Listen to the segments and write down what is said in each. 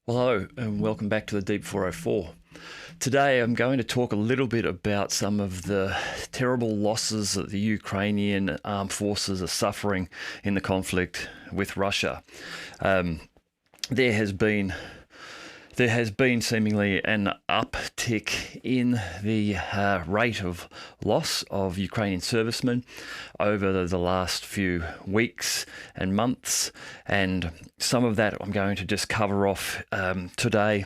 Well, hello and welcome back to the Deep 404. Today I'm going to talk a little bit about some of the terrible losses that the Ukrainian armed forces are suffering in the conflict with Russia. There has been seemingly an uptick in the rate of loss of Ukrainian servicemen over the last few weeks and months, and some of that I'm going to just cover off today.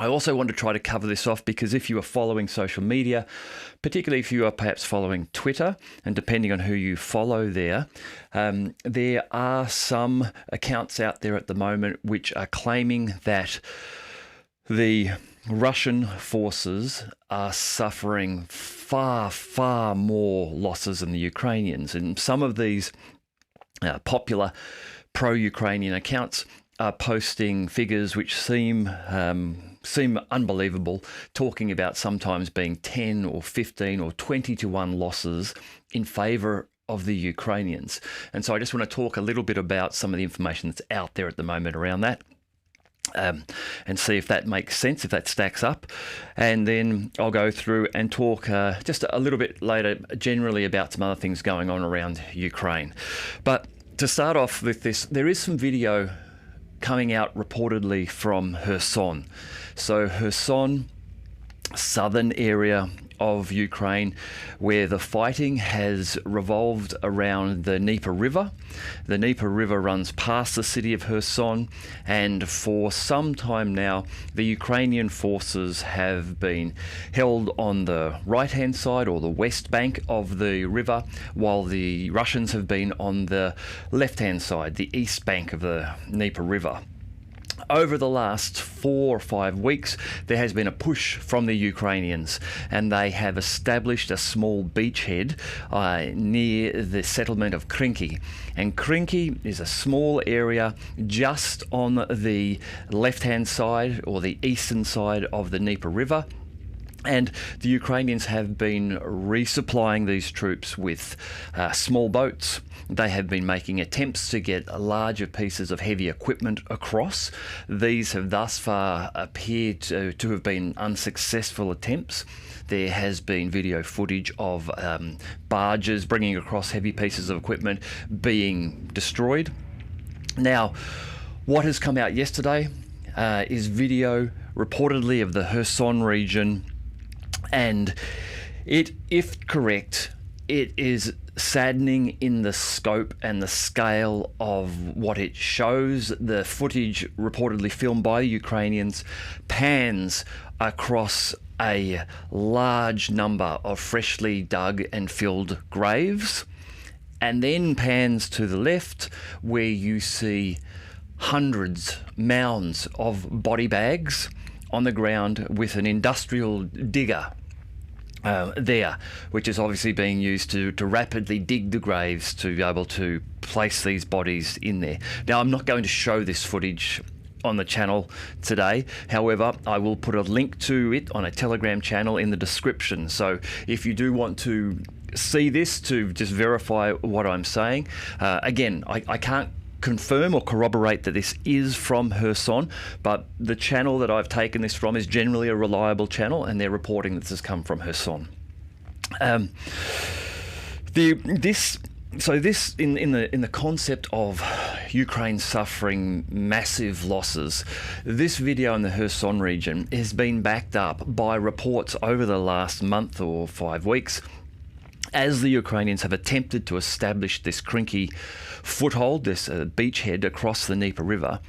I also want to try to cover this off because if you are following social media, particularly if you are perhaps following Twitter, and depending on who you follow there are some accounts out there at the moment which are claiming that the Russian forces are suffering far, far more losses than the Ukrainians. And some of these popular pro-Ukrainian accounts are posting figures which seem unbelievable, talking about sometimes being 10 or 15 or 20 to 1 losses in favour of the Ukrainians. And so I just want to talk a little bit about some of the information that's out there at the moment around that. And see if that makes sense, if that stacks up. And then I'll go through and talk just a little bit later generally about some other things going on around Ukraine. But to start off with this, there is some video coming out reportedly from Kherson. So Kherson, southern area of Ukraine, where the fighting has revolved around the Dnieper River. The Dnieper River runs past the city of Kherson, and for some time now the Ukrainian forces have been held on the right-hand side or the west bank of the river, while the Russians have been on the left-hand side, the east bank of the Dnieper River. Over the last 4 or 5 weeks, there has been a push from the Ukrainians, and they have established a small beachhead near the settlement of Krinky. And Krinky is a small area just on the left-hand side or the eastern side of the Dnieper River. And the Ukrainians have been resupplying these troops with small boats. They have been making attempts to get larger pieces of heavy equipment across. These have thus far appeared to have been unsuccessful attempts. There has been video footage of barges bringing across heavy pieces of equipment being destroyed. Now, what has come out yesterday is video reportedly of the Kherson region, and it, if correct, it is saddening in the scope and the scale of what it shows. The footage reportedly filmed by the Ukrainians pans across a large number of freshly dug and filled graves, and then pans to the left where you see hundreds, mounds of body bags on the ground with an industrial digger there, which is obviously being used to rapidly dig the graves to be able to place these bodies in there. Now, I'm not going to show this footage on the channel today. However, I will put a link to it on a Telegram channel in the description. So if you do want to see this to just verify what I'm saying, again, I can't confirm or corroborate that this is from Kherson, but the channel that I've taken this from is generally a reliable channel, and they're reporting that this has come from Kherson. This in the concept of Ukraine suffering massive losses, this video in the Kherson region has been backed up by reports over the last month or 5 weeks, as the Ukrainians have attempted to establish this Krinky foothold, this beachhead across the Dnieper River.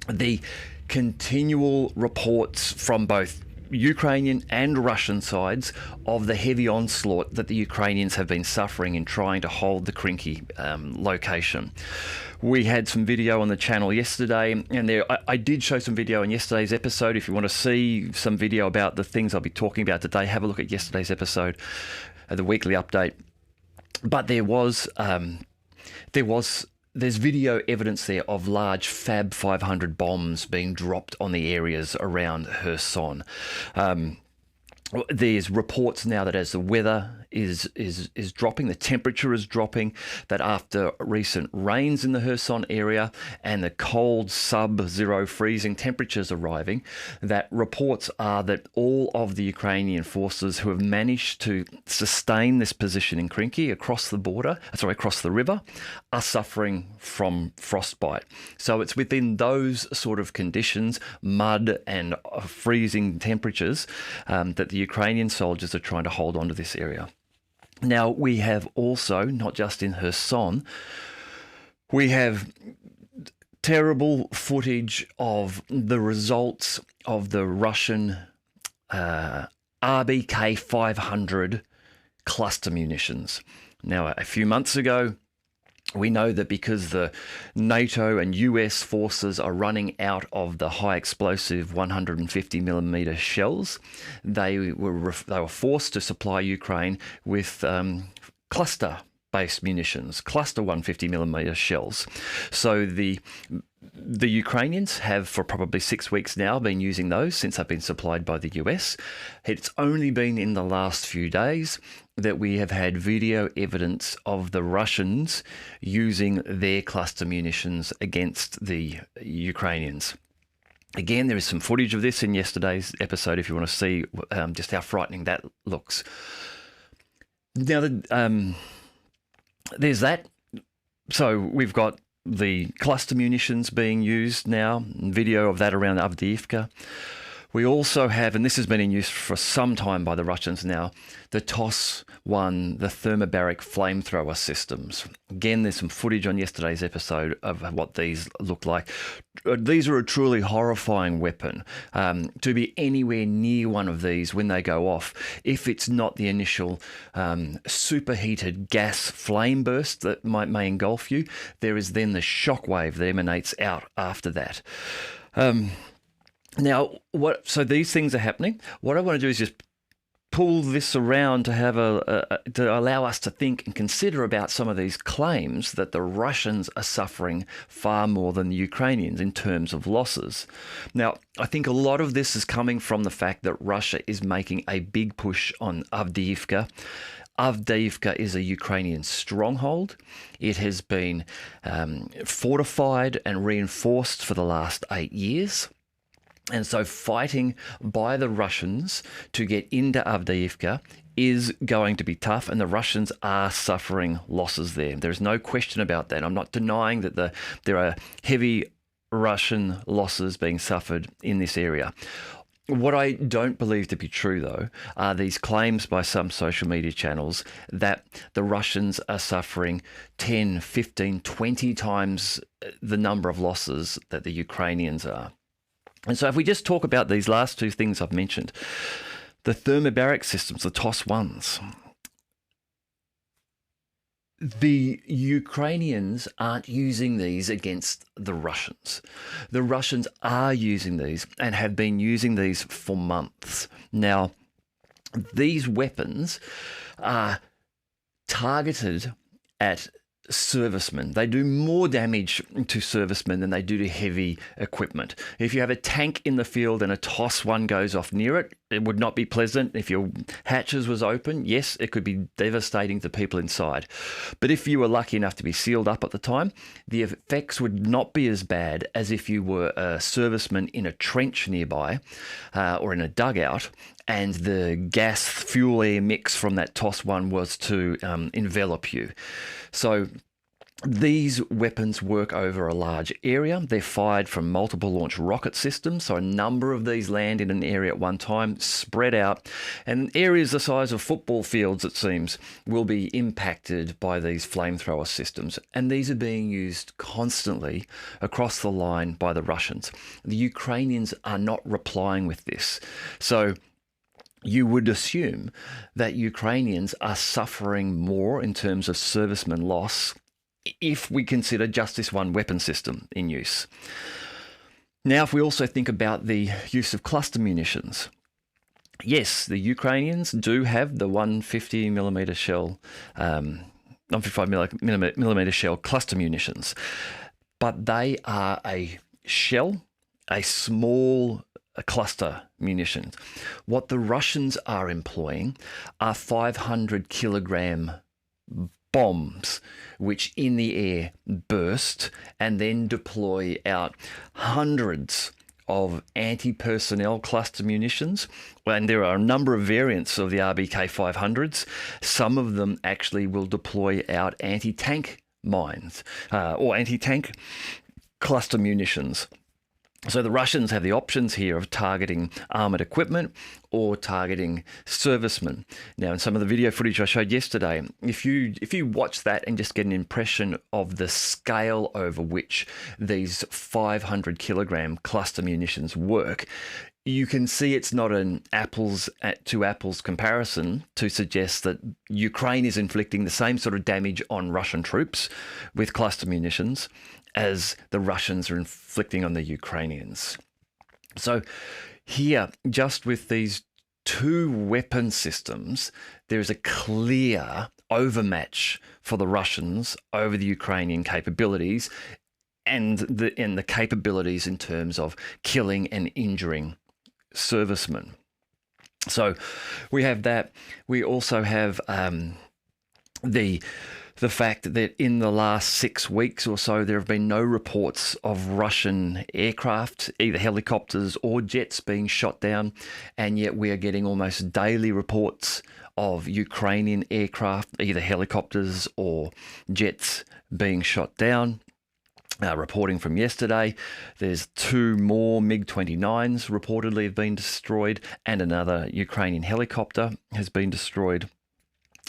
The continual reports from both Ukrainian and Russian sides of the heavy onslaught that the Ukrainians have been suffering in trying to hold the Krinky location. We had some video on the channel yesterday, and I did show some video in yesterday's episode. If you want to see some video about the things I'll be talking about today, have a look at yesterday's episode, the weekly update. But there's video evidence there of large Fab 500 bombs being dropped on the areas around Kherson. There's reports now that as the weather is dropping. The temperature is dropping. That after recent rains in the Kherson area and the cold sub-zero freezing temperatures arriving, that reports are that all of the Ukrainian forces who have managed to sustain this position in Krinky across the river, are suffering from frostbite. So it's within those sort of conditions, mud and freezing temperatures, that the Ukrainian soldiers are trying to hold on to this area. Now, we have also, not just in Kherson, we have terrible footage of the results of the Russian RBK 500 cluster munitions. Now, a few months ago, we know that because the NATO and US forces are running out of the high explosive 150mm shells, they were forced to supply Ukraine with cluster-based munitions, cluster 150mm shells. So the Ukrainians have, for probably 6 weeks now, been using those since they've been supplied by the US. It's only been in the last few days that we have had video evidence of the Russians using their cluster munitions against the Ukrainians. Again, there is some footage of this in yesterday's episode if you want to see just how frightening that looks. Now, there's that. So we've got the cluster munitions being used now, video of that around Avdeevka. We also have, and this has been in use for some time by the Russians now, the TOS-1, the thermobaric flamethrower systems. Again, there's some footage on yesterday's episode of what these look like. These are a truly horrifying weapon. To be anywhere near one of these when they go off, if it's not the initial superheated gas flame burst that may engulf you, there is then the shockwave that emanates out after that. Now, so these things are happening. What I want to do is just pull this around to have to allow us to think and consider about some of these claims that the Russians are suffering far more than the Ukrainians in terms of losses. Now, I think a lot of this is coming from the fact that Russia is making a big push on Avdeevka. Avdeevka is a Ukrainian stronghold. It has been fortified and reinforced for the last 8 years. And so fighting by the Russians to get into Avdeevka is going to be tough, and the Russians are suffering losses there. There's no question about that. I'm not denying that there are heavy Russian losses being suffered in this area. What I don't believe to be true, though, are these claims by some social media channels that the Russians are suffering 10, 15, 20 times the number of losses that the Ukrainians are. And so if we just talk about these last two things I've mentioned, the thermobaric systems, the TOS-1s, the Ukrainians aren't using these against the Russians. The Russians are using these and have been using these for months. Now, these weapons are targeted at servicemen. They do more damage to servicemen than they do to heavy equipment. If you have a tank in the field and a TOS-1 goes off near it, it would not be pleasant. If your hatches was open, yes, it could be devastating to people inside. But if you were lucky enough to be sealed up at the time, the effects would not be as bad as if you were a serviceman in a trench nearby or in a dugout, and the gas fuel air mix from that TOS-1 was to envelop you. So these weapons work over a large area. They're fired from multiple launch rocket systems, so a number of these land in an area at one time, spread out, and areas the size of football fields, it seems, will be impacted by these flamethrower systems. And these are being used constantly across the line by the Russians. The Ukrainians are not replying with this. So you would assume that Ukrainians are suffering more in terms of servicemen loss if we consider just this one weapon system in use. Now, if we also think about the use of cluster munitions, yes, the Ukrainians do have the 150mm shell, 155mm shell cluster munitions, but they are a shell, a small cluster munitions. What the Russians are employing are 500 kilogram bombs, which in the air burst and then deploy out hundreds of anti-personnel cluster munitions. And there are a number of variants of the RBK 500s. Some of them actually will deploy out anti-tank mines or anti-tank cluster munitions. So the Russians have the options here of targeting armoured equipment or targeting servicemen. Now, in some of the video footage I showed yesterday, if you watch that and just get an impression of the scale over which these 500 kilogram cluster munitions work, you can see it's not an apples to apples comparison to suggest that Ukraine is inflicting the same sort of damage on Russian troops with cluster munitions as the Russians are inflicting on the Ukrainians. So here, just with these two weapon systems, there's a clear overmatch for the Russians over the Ukrainian capabilities and the capabilities in terms of killing and injuring servicemen. So we have that. We also have the fact that in the last 6 weeks or so, there have been no reports of Russian aircraft, either helicopters or jets, being shot down. And yet we are getting almost daily reports of Ukrainian aircraft, either helicopters or jets, being shot down. Reporting from yesterday, there's 2 more MiG-29s reportedly have been destroyed, and another Ukrainian helicopter has been destroyed.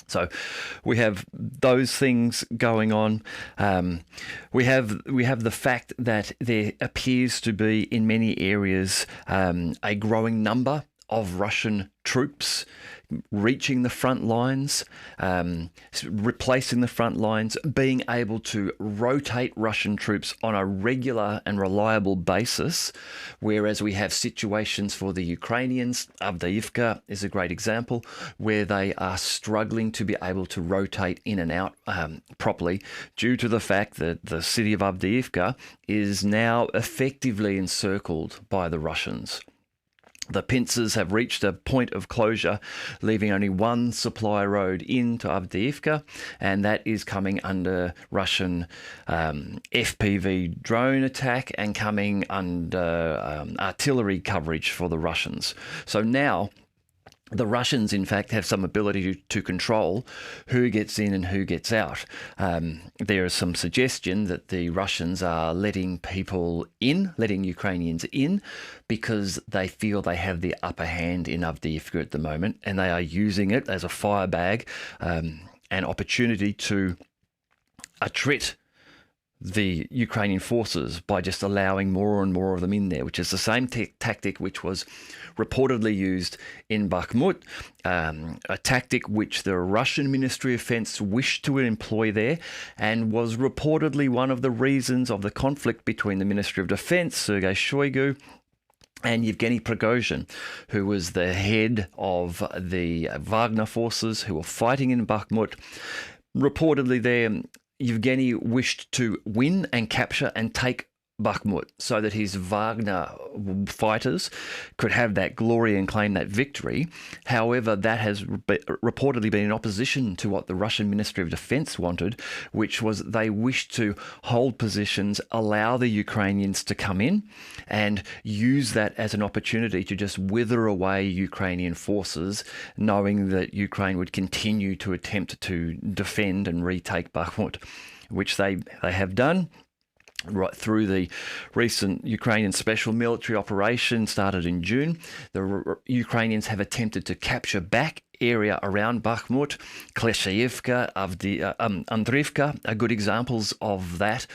So we have those things going on. We have the fact that there appears to be in many areas a growing number of Russian troops reaching the front lines, replacing the front lines, being able to rotate Russian troops on a regular and reliable basis, whereas we have situations for the Ukrainians, Avdeevka is a great example, where they are struggling to be able to rotate in and out properly due to the fact that the city of Avdeevka is now effectively encircled by the Russians. The pincers have reached a point of closure, leaving only one supply road into Avdeevka, and that is coming under Russian FPV drone attack and coming under artillery coverage for the Russians. So now the Russians, in fact, have some ability to control who gets in and who gets out. There is some suggestion that the Russians are letting people in, letting Ukrainians in, because they feel they have the upper hand in Avdiivka at the moment, and they are using it as a firebag, an opportunity to attrit the Ukrainian forces by just allowing more and more of them in there, which is the same tactic which was reportedly used in Bakhmut, a tactic which the Russian Ministry of Defense wished to employ there, and was reportedly one of the reasons of the conflict between the Ministry of Defense, Sergei Shoigu, and Yevgeny Prigozhin, who was the head of the Wagner forces who were fighting in Bakhmut. Reportedly there, Yevgeny wished to win and capture and take Bakhmut so that his Wagner fighters could have that glory and claim that victory. However, that has reportedly been in opposition to what the Russian Ministry of Defense wanted, which was they wished to hold positions, allow the Ukrainians to come in, and use that as an opportunity to just wither away Ukrainian forces, knowing that Ukraine would continue to attempt to defend and retake Bakhmut, which they have done. Right through the recent Ukrainian special military operation started in June, the Ukrainians have attempted to capture back area around Bakhmut, Kleshayevka, Andriivka are good examples of that.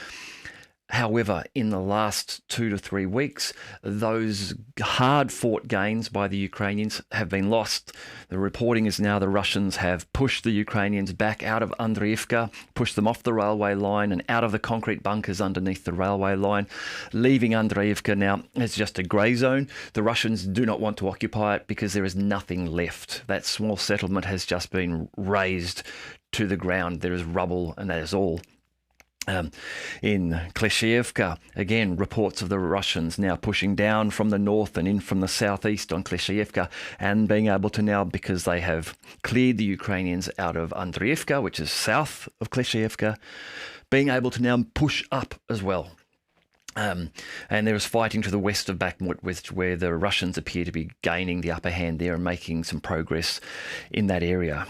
However, in the last 2 to 3 weeks, those hard-fought gains by the Ukrainians have been lost. The reporting is now the Russians have pushed the Ukrainians back out of Andriivka, pushed them off the railway line and out of the concrete bunkers underneath the railway line, leaving Andriivka now as just a grey zone. The Russians do not want to occupy it because there is nothing left. That small settlement has just been razed to the ground. There is rubble, and that is all. In Kleshchiivka, again, reports of the Russians now pushing down from the north and in from the southeast on Kleshchiivka, and being able to now, because they have cleared the Ukrainians out of Avdeevka, which is south of Kleshchiivka, being able to now push up as well. And there is fighting to the west of Bakhmut, where the Russians appear to be gaining the upper hand there and making some progress in that area.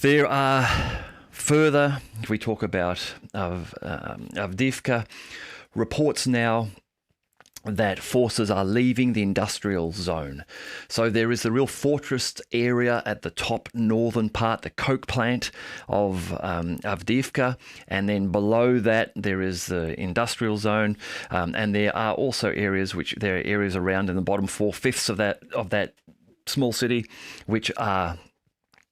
There are further, if we talk about Avdeevka, reports now that forces are leaving the industrial zone. So there is the real fortress area at the top northern part, the coke plant of Avdeevka, and then below that there is the industrial zone, and there are also areas around in the bottom 4/5 of that small city, which are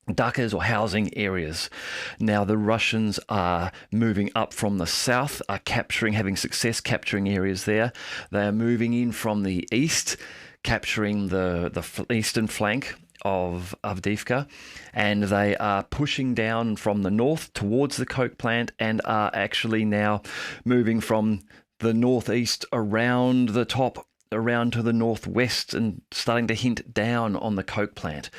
Dakas or housing areas. Now the Russians are moving up from the south, are having success capturing areas there. They are moving in from the east, capturing the eastern flank of Avdeevka, and they are pushing down from the north towards the coke plant, and are actually now moving from the northeast around the top, around to the northwest, and starting to hint down on the coke plant.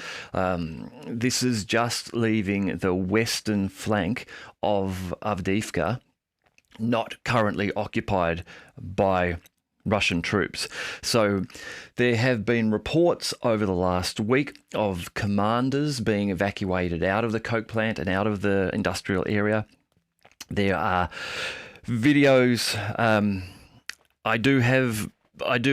This is just leaving the western flank of Avdeevka not currently occupied by Russian troops. So there have been reports over the last week of commanders being evacuated out of the coke plant and out of the industrial area. There are videos. I do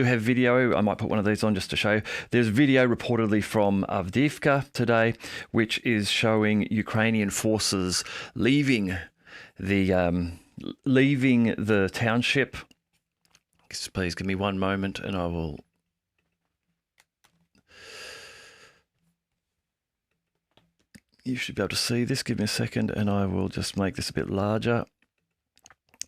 have video. I might put one of these on just to show. There's video reportedly from Avdeevka today, which is showing Ukrainian forces leaving the township. Please give me one moment, and I will. You should be able to see this. Give me a second, and I will just make this a bit larger.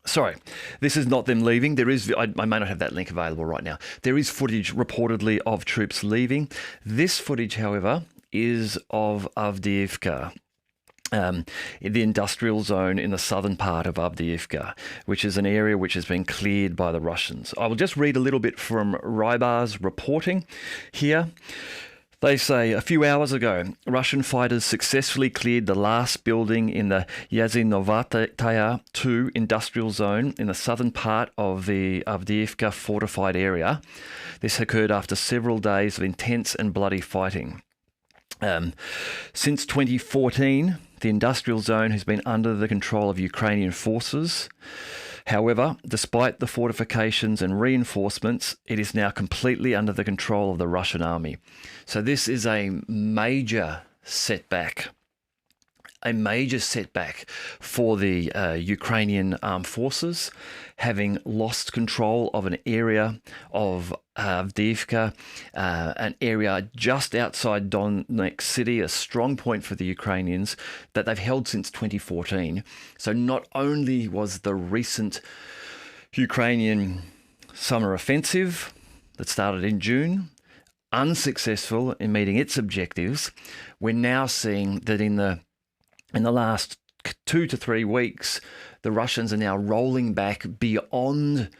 Sorry, this is not them leaving. There is, I may not have that link available right now. There is footage reportedly of troops leaving. This footage, however, is of Avdeevka, in the industrial zone in the southern part of Avdeevka, which is an area which has been cleared by the Russians. I will just read a little bit from Rybar's reporting here. They say, a few hours ago, Russian fighters successfully cleared the last building in the Yazinovataya 2 industrial zone in the southern part of the Avdeevka fortified area. This occurred after several days of intense and bloody fighting. Since 2014, the industrial zone has been under the control of Ukrainian forces. However, despite the fortifications and reinforcements, it is now completely under the control of the Russian army. So this is a major setback. A major setback for the Ukrainian armed forces, having lost control of an area of Avdeevka, an area just outside Donetsk city, a strong point for the Ukrainians that they've held since 2014. So not only was the recent Ukrainian summer offensive that started in June unsuccessful in meeting its objectives, we're now seeing that in the last 2 to 3 weeks, the Russians are now rolling back beyond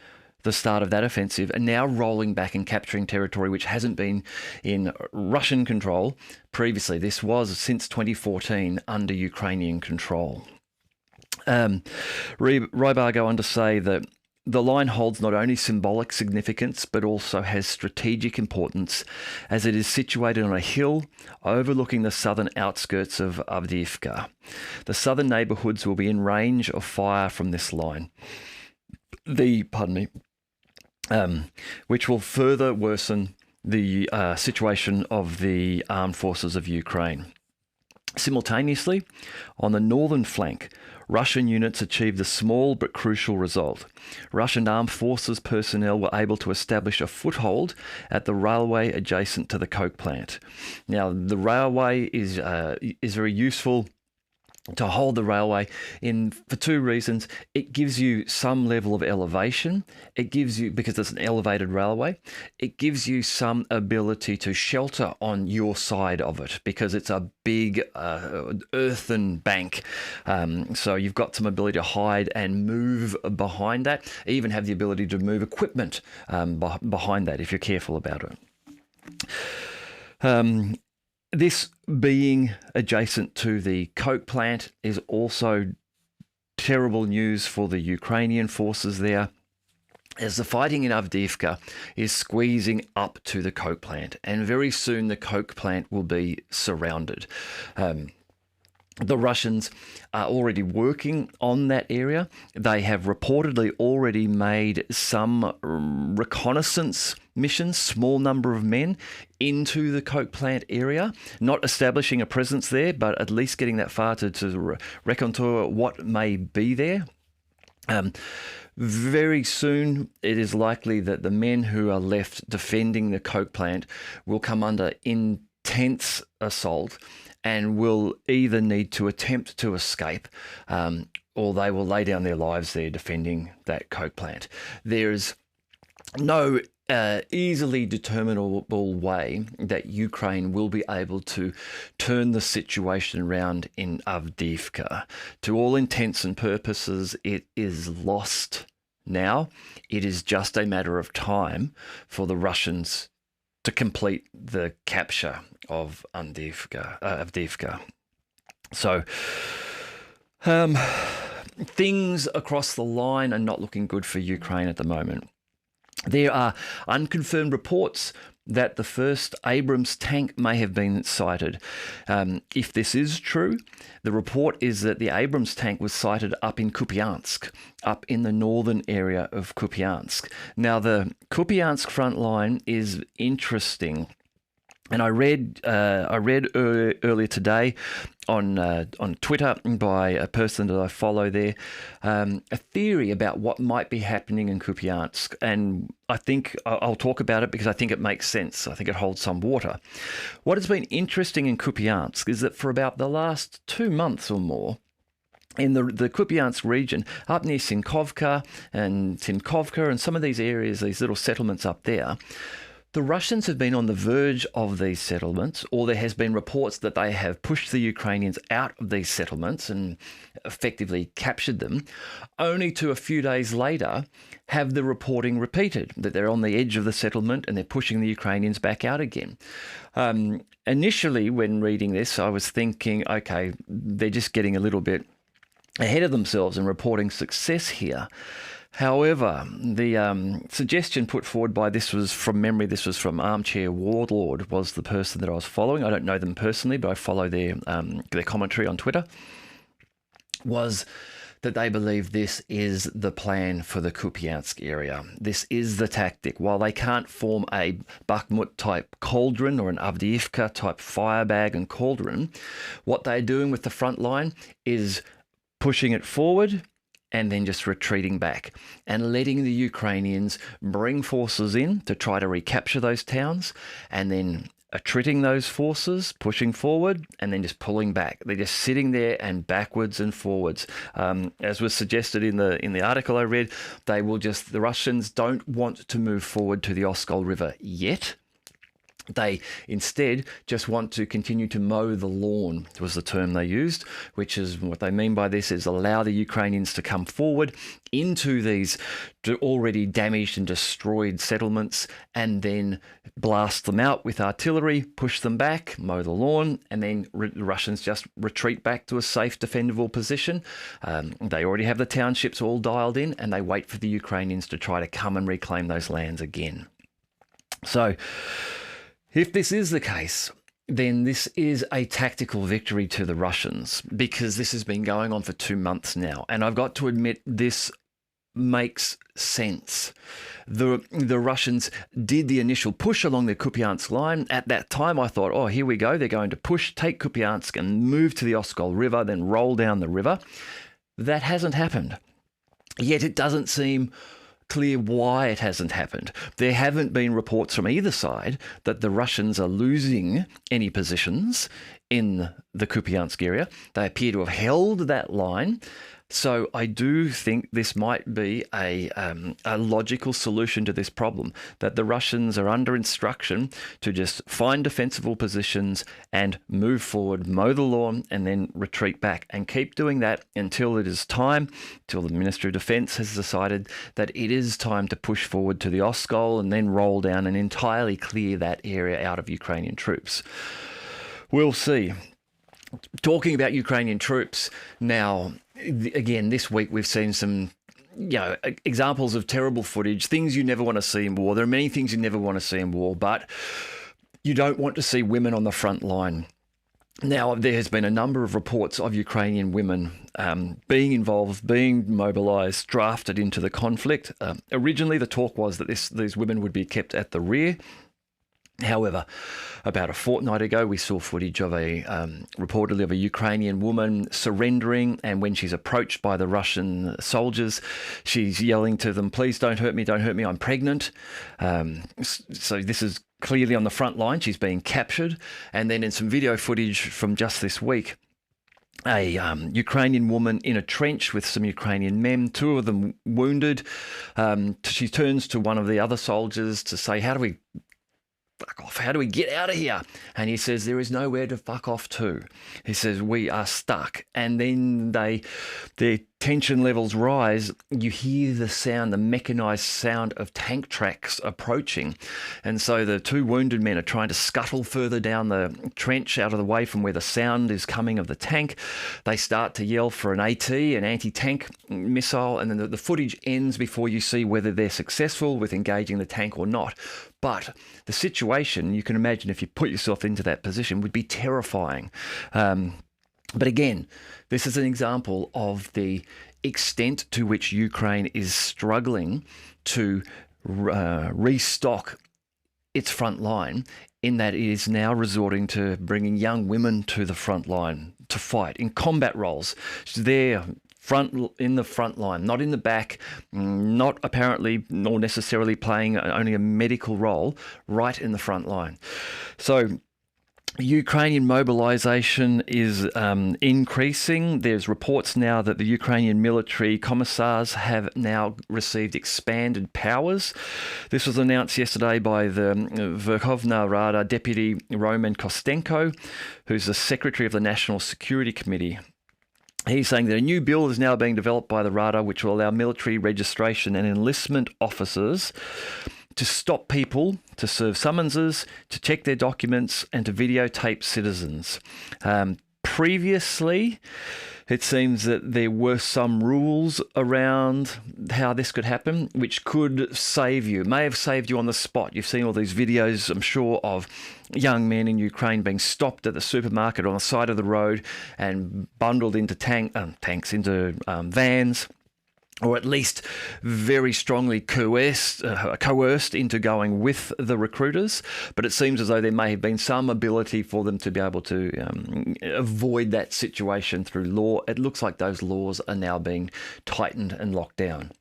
the start of that offensive, and now rolling back and capturing territory which hasn't been in Russian control previously. This was, since 2014, under Ukrainian control. Rybar go on to say that the line holds not only symbolic significance, but also has strategic importance, as it is situated on a hill overlooking the southern outskirts of Avdeevka. The southern neighbourhoods will be in range of fire from this line. Which will further worsen the situation of the armed forces of Ukraine. Simultaneously, on the northern flank, Russian units achieved a small but crucial result. Russian armed forces personnel were able to establish a foothold at the railway adjacent to the coke plant. Now, the railway is very useful to hold the railway for two reasons. It gives you some level of elevation. It gives you, because it's an elevated railway, it gives you some ability to shelter on your side of it because it's a big earthen bank. So you've got some ability to hide and move behind that, even have the ability to move equipment behind that if you're careful about it. This being adjacent to the coke plant is also terrible news for the Ukrainian forces there, as the fighting in Avdeevka is squeezing up to the coke plant, and very soon the coke plant will be surrounded. The Russians are already working on that area. They have reportedly already made some reconnaissance missions, small number of men into the coke plant area, not establishing a presence there, but at least getting that far to reconnoiter what may be there. Very soon, it is likely that the men who are left defending the coke plant will come under intense assault and will either need to attempt to escape or they will lay down their lives there defending that coke plant. There's no easily determinable way that Ukraine will be able to turn the situation around in Avdeevka. To all intents and purposes, it is lost now. It is just a matter of time for the Russians to complete the capture of Avdeevka. So things across the line are not looking good for Ukraine at the moment. There are unconfirmed reports that the first Abrams tank may have been sighted. If this is true, the report is that the Abrams tank was sighted up in Kupiansk, up in the northern area of Kupiansk. Now, the Kupiansk front line is interesting. And I read earlier today on Twitter by a person that I follow there, a theory about what might be happening in Kupiansk. And I think I'll talk about it because I think it makes sense. I think it holds some water. What has been interesting in Kupiansk is that for about the last 2 months or more, in the Kupiansk region, up near Sinkovka and some of these areas, these little settlements up there, the Russians have been on the verge of these settlements, or there has been reports that they have pushed the Ukrainians out of these settlements and effectively captured them, only to a few days later have the reporting repeated, that they're on the edge of the settlement and they're pushing the Ukrainians back out again. Initially, when reading this, I was thinking, okay, they're just getting a little bit ahead of themselves and reporting success here. However, the suggestion put forward by, this was from Armchair Warlord, was the person that I was following. I don't know them personally, but I follow their commentary on Twitter, was that they believe this is the plan for the Kupiansk area. This is the tactic. While they can't form a Bakhmut-type cauldron or an Avdeevka-type firebag and cauldron, what they're doing with the front line is pushing it forward and then just retreating back and letting the Ukrainians bring forces in to try to recapture those towns, and then attriting those forces, pushing forward, and then just pulling back. They're just sitting there and backwards and forwards. As was suggested in the article I read, the Russians don't want to move forward to the Oskol River yet. They instead just want to continue to mow the lawn, was the term they used, which is what they mean by this is allow the Ukrainians to come forward into these already damaged and destroyed settlements and then blast them out with artillery, push them back, mow the lawn, and then the Russians just retreat back to a safe, defendable position. They already have the townships all dialed in, and they wait for the Ukrainians to try to come and reclaim those lands again. So, if this is the case, then this is a tactical victory to the Russians, because this has been going on for 2 months now. And I've got to admit, this makes sense. The Russians did the initial push along the Kupiansk line. At that time, I thought, oh, here we go. They're going to push, take Kupiansk and move to the Oskol River, then roll down the river. That hasn't happened. Yet it doesn't seem clear why it hasn't happened. There haven't been reports from either side that the Russians are losing any positions in the Kupiansk area. They appear to have held that line. So I do think this might be a logical solution to this problem, that the Russians are under instruction to just find defensible positions and move forward, mow the lawn, and then retreat back, and keep doing that until it is time, till the Ministry of Defence has decided that it is time to push forward to the Oskol and then roll down and entirely clear that area out of Ukrainian troops. We'll see. Talking about Ukrainian troops now, again, this week we've seen some examples of terrible footage, things you never want to see in war. There are many things you never want to see in war, but you don't want to see women on the front line. Now, there has been a number of reports of Ukrainian women being involved, being mobilised, drafted into the conflict. Originally, the talk was that these women would be kept at the rear. However, about a fortnight ago, we saw footage of reportedly of a Ukrainian woman surrendering, and when she's approached by the Russian soldiers, she's yelling to them, "Please don't hurt me, I'm pregnant." So this is clearly on the front line. She's being captured. And then in some video footage from just this week, a Ukrainian woman in a trench with some Ukrainian men, two of them wounded. She turns to one of the other soldiers to say, "How do we fuck off? How do we get out of here?" And he says, "There is nowhere to fuck off to." He says, "We are stuck." And then their tension levels rise. You hear the sound, the mechanized sound of tank tracks approaching. And so the two wounded men are trying to scuttle further down the trench out of the way from where the sound is coming of the tank. They start to yell for an AT, an anti-tank missile, and then the footage ends before you see whether they're successful with engaging the tank or not. But the situation, you can imagine if you put yourself into that position, would be terrifying. But again, this is an example of the extent to which Ukraine is struggling to restock its front line, in that it is now resorting to bringing young women to the front line to fight in combat roles. They're in the front line, not in the back, not apparently nor necessarily playing only a medical role, right in the front line. So Ukrainian mobilization is increasing. There's reports now that the Ukrainian military commissars have now received expanded powers. This was announced yesterday by the Verkhovna Rada Deputy Roman Kostenko, who's the Secretary of the National Security Committee. He's saying that a new bill is now being developed by the Rada, which will allow military registration and enlistment officers to stop people, to serve summonses, to check their documents, and to videotape citizens. Previously, it seems that there were some rules around how this could happen, which could save you, may have saved you on the spot. You've seen all these videos, I'm sure, of young men in Ukraine being stopped at the supermarket on the side of the road and bundled into tanks, into vans, or at least very strongly coerced into going with the recruiters. But it seems as though there may have been some ability for them to be able to avoid that situation through law. It looks like those laws are now being tightened and locked down.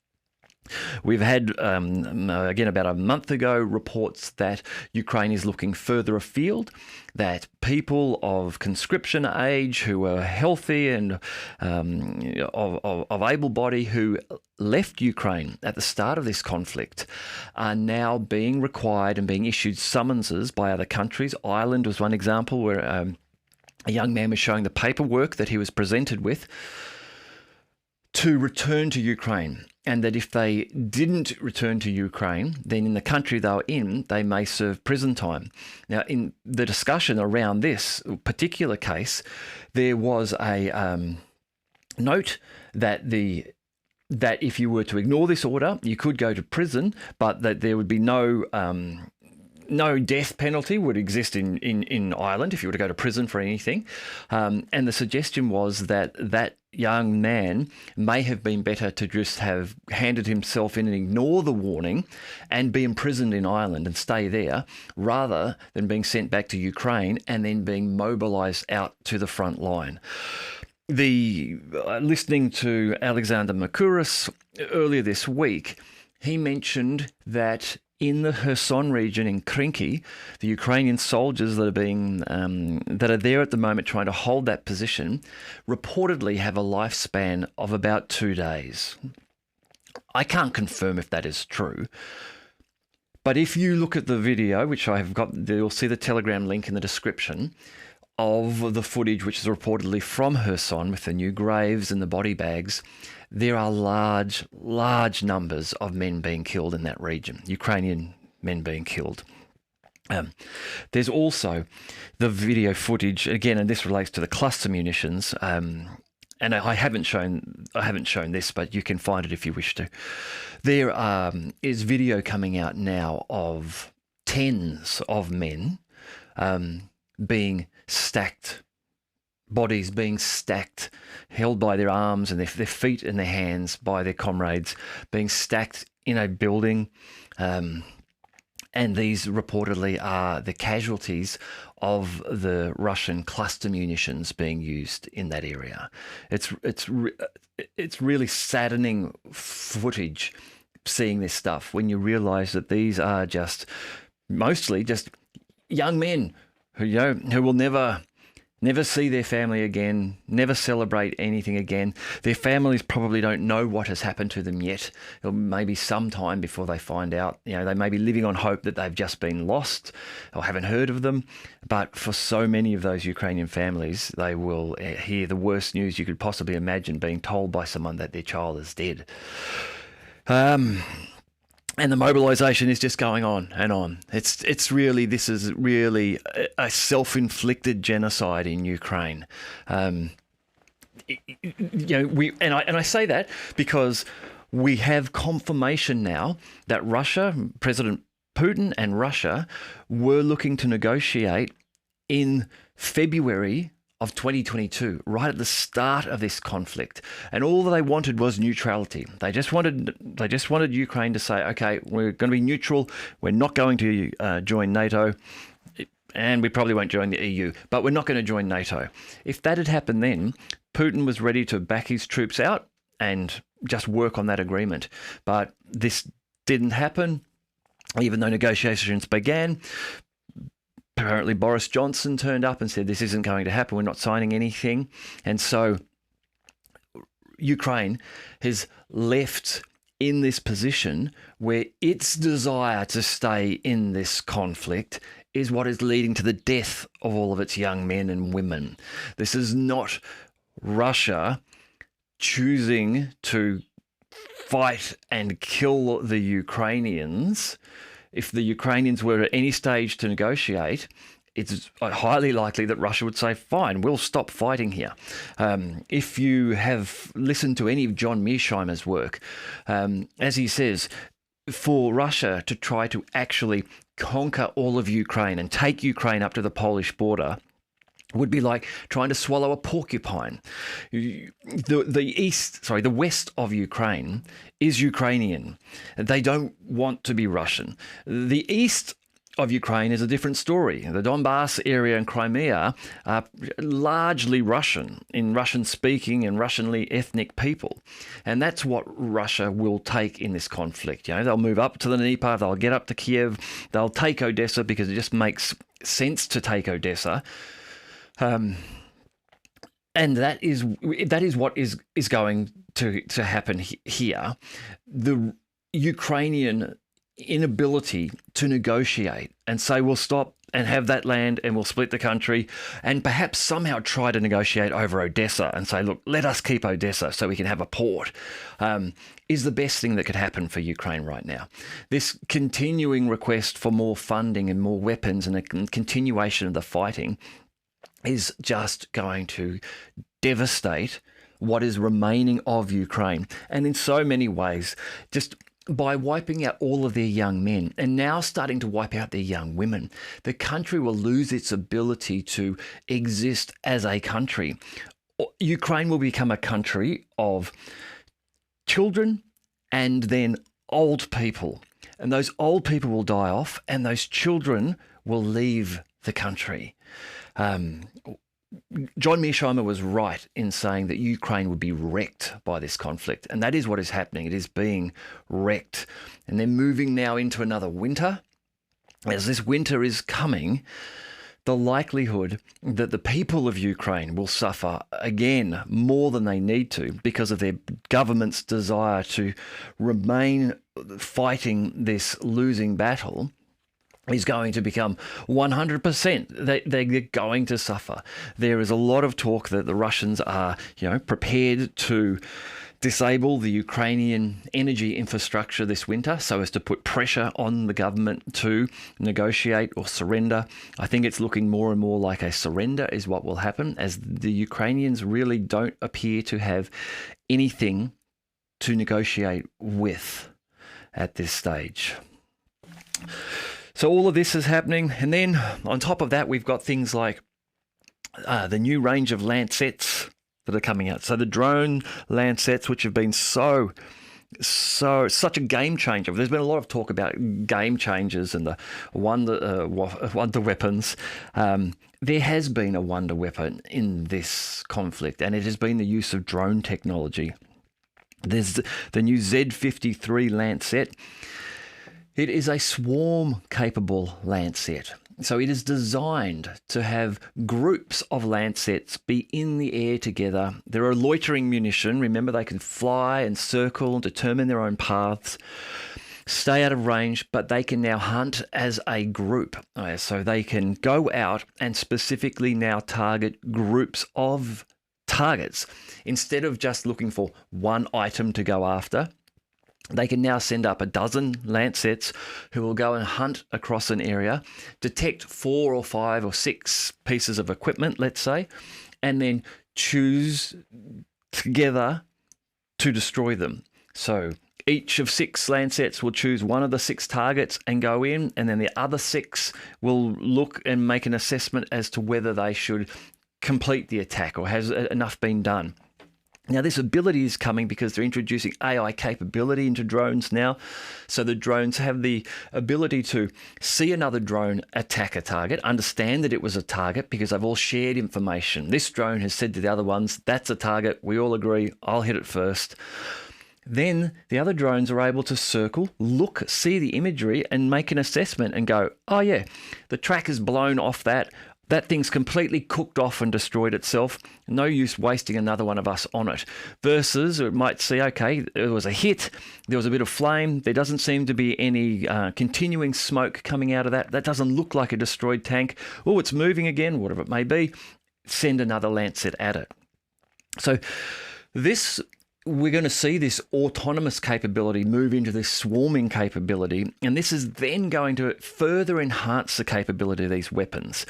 We've had, again, about a month ago, reports that Ukraine is looking further afield, that people of conscription age who are healthy and of able body who left Ukraine at the start of this conflict are now being required and being issued summonses by other countries. Ireland was one example where a young man was showing the paperwork that he was presented with to return to Ukraine, and that if they didn't return to Ukraine, then in the country they were in, they may serve prison time. Now, in the discussion around this particular case, there was a note that if you were to ignore this order, you could go to prison, but that there would be no death penalty would exist in Ireland if you were to go to prison for anything. And the suggestion was that young man may have been better to just have handed himself in and ignore the warning and be imprisoned in Ireland and stay there, rather than being sent back to Ukraine and then being mobilised out to the front line. Listening to Alexander Mercouris earlier this week, he mentioned that in the Kherson region in Krinky, the Ukrainian soldiers that are there at the moment trying to hold that position reportedly have a lifespan of about 2 days. I can't confirm if that is true, but if you look at the video, which I have got, you'll see the Telegram link in the description of the footage, which is reportedly from Kherson with the new graves and the body bags. There are large numbers of men being killed in that region, Ukrainian men being killed. There's also the video footage again, and this relates to the cluster munitions. And I haven't shown this, but you can find it if you wish to. There is video coming out now of tens of men being stacked, bodies being stacked, held by their arms and their feet and their hands by their comrades, being stacked in a building. And these reportedly are the casualties of the Russian cluster munitions being used in that area. It's really saddening footage seeing this stuff when you realise that these are mostly just young men who will never see their family again, never celebrate anything again. Their families probably don't know what has happened to them yet. It'll maybe some time before they find out. They may be living on hope that they've just been lost or haven't heard of them. But for so many of those Ukrainian families, they will hear the worst news you could possibly imagine, being told by someone that their child is dead. And the mobilisation is just going on and on. This is really a self-inflicted genocide in Ukraine. I say that because we have confirmation now that Russia, President Putin and Russia, were looking to negotiate in February of 2022, right at the start of this conflict, and all that they wanted was neutrality. They just wanted Ukraine to say, okay, we're going to be neutral. We're not going to join NATO, and we probably won't join the EU, but we're not going to join NATO. If that had happened then, Putin was ready to back his troops out and just work on that agreement. But this didn't happen, even though negotiations began. Apparently Boris Johnson turned up and said, this isn't going to happen, we're not signing anything. And so Ukraine has left in this position where its desire to stay in this conflict is what is leading to the death of all of its young men and women. This is not Russia choosing to fight and kill the Ukrainians. If the Ukrainians were at any stage to negotiate, it's highly likely that Russia would say, fine, we'll stop fighting here. If you have listened to any of John Mearsheimer's work, as he says, for Russia to try to actually conquer all of Ukraine and take Ukraine up to the Polish border would be like trying to swallow a porcupine. The west of Ukraine is Ukrainian. They don't want to be Russian. The east of Ukraine is a different story. The Donbass area and Crimea are largely Russian, in Russian-speaking and Russianly ethnic people. And that's what Russia will take in this conflict. They'll move up to the Dnieper, they'll get up to Kiev, they'll take Odessa because it just makes sense to take Odessa. And that is what is going to happen here. The Ukrainian inability to negotiate and say we'll stop and have that land and we'll split the country, and perhaps somehow try to negotiate over Odessa and say, look, let us keep Odessa so we can have a port, is the best thing that could happen for Ukraine right now. This continuing request for more funding and more weapons and a continuation of the fighting is just going to devastate what is remaining of Ukraine. And in so many ways, just by wiping out all of their young men and now starting to wipe out their young women, the country will lose its ability to exist as a country. Ukraine will become a country of children and then old people. And those old people will die off and those children will leave the country. John Mearsheimer was right in saying that Ukraine would be wrecked by this conflict. And that is what is happening. It is being wrecked. And they're moving now into another winter. As this winter is coming, the likelihood that the people of Ukraine will suffer again more than they need to because of their government's desire to remain fighting this losing battle is going to become 100%. They're going to suffer. There is a lot of talk that the Russians are, prepared to disable the Ukrainian energy infrastructure this winter so as to put pressure on the government to negotiate or surrender. I think it's looking more and more like a surrender is what will happen, as the Ukrainians really don't appear to have anything to negotiate with at this stage. So all of this is happening. And then on top of that, we've got things like the new range of Lancets that are coming out. So the drone Lancets, which have been such a game changer. There's been a lot of talk about game changers and the wonder weapons. There has been a wonder weapon in this conflict, and it has been the use of drone technology. There's the new Z-53 Lancet. It is a swarm-capable Lancet. So it is designed to have groups of Lancets be in the air together. They're a loitering munition. Remember, they can fly and circle, determine their own paths, stay out of range, but they can now hunt as a group. So they can go out and specifically now target groups of targets. Instead of just looking for one item to go after, they can now send up a dozen Lancets who will go and hunt across an area, detect 4 or 5 or 6 pieces of equipment, let's say, and then choose together to destroy them. So each of 6 Lancets will choose one of the 6 targets and go in, and then the other 6 will look and make an assessment as to whether they should complete the attack or has enough been done. Now, this ability is coming because they're introducing AI capability into drones now. So the drones have the ability to see another drone attack a target, understand that it was a target because they've all shared information. This drone has said to the other ones, that's a target. We all agree. I'll hit it first. Then the other drones are able to circle, look, see the imagery and make an assessment and go, oh yeah, the track is blown off that. That thing's completely cooked off and destroyed itself. No use wasting another one of us on it. Versus it might see, okay, it was a hit. There was a bit of flame. There doesn't seem to be any continuing smoke coming out of that. That doesn't look like a destroyed tank. Oh, it's moving again, whatever it may be. Send another Lancet at it. So we're going to see this autonomous capability move into this swarming capability, and this is then going to further enhance the capability of these weapons.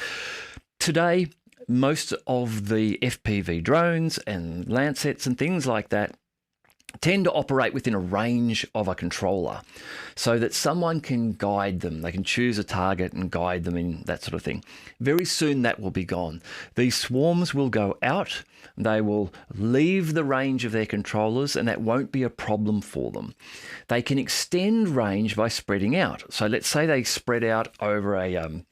Today, most of the FPV drones and Lancets and things like that tend to operate within a range of a controller so that someone can guide them. They can choose a target and guide them in that sort of thing. Very soon that will be gone. These swarms will go out, they will leave the range of their controllers, and that won't be a problem for them. They can extend range by spreading out. So let's say they spread out over a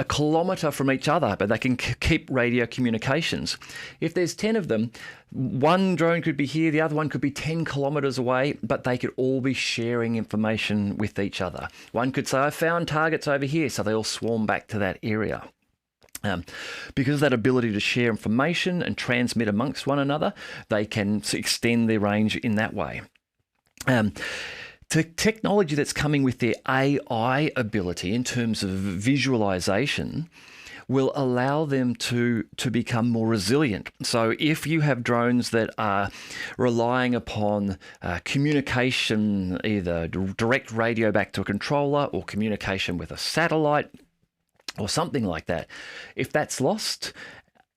kilometre from each other, but they can keep radio communications. If there's 10 of them, one drone could be here, the other one could be 10 kilometres away, but they could all be sharing information with each other. One could say, I found targets over here, so they all swarm back to that area. Because of that ability to share information and transmit amongst one another, they can extend their range in that way. The technology that's coming with their AI ability in terms of visualization will allow them to become more resilient. So if you have drones that are relying upon communication, either direct radio back to a controller or communication with a satellite or something like that, if that's lost,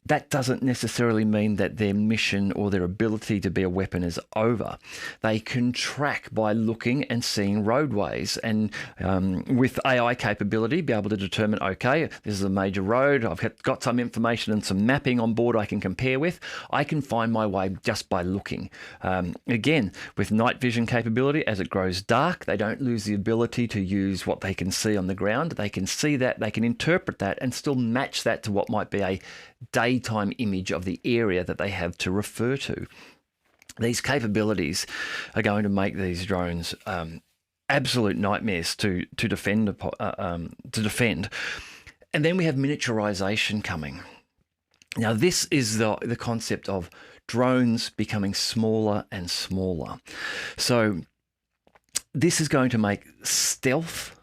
that doesn't necessarily mean that their mission or their ability to be a weapon is over. They can track by looking and seeing roadways, and with AI capability, be able to determine, okay, this is a major road, I've got some information and some mapping on board I can compare with. I can find my way just by looking. Again, with night vision capability, as it grows dark, they don't lose the ability to use what they can see on the ground. They can see that, they can interpret that, and still match that to what might be a daytime image of the area that they have to refer to. These capabilities are going to make these drones absolute nightmares to defend. And then we have miniaturization coming. Now, this is the concept of drones becoming smaller and smaller. So this is going to make stealth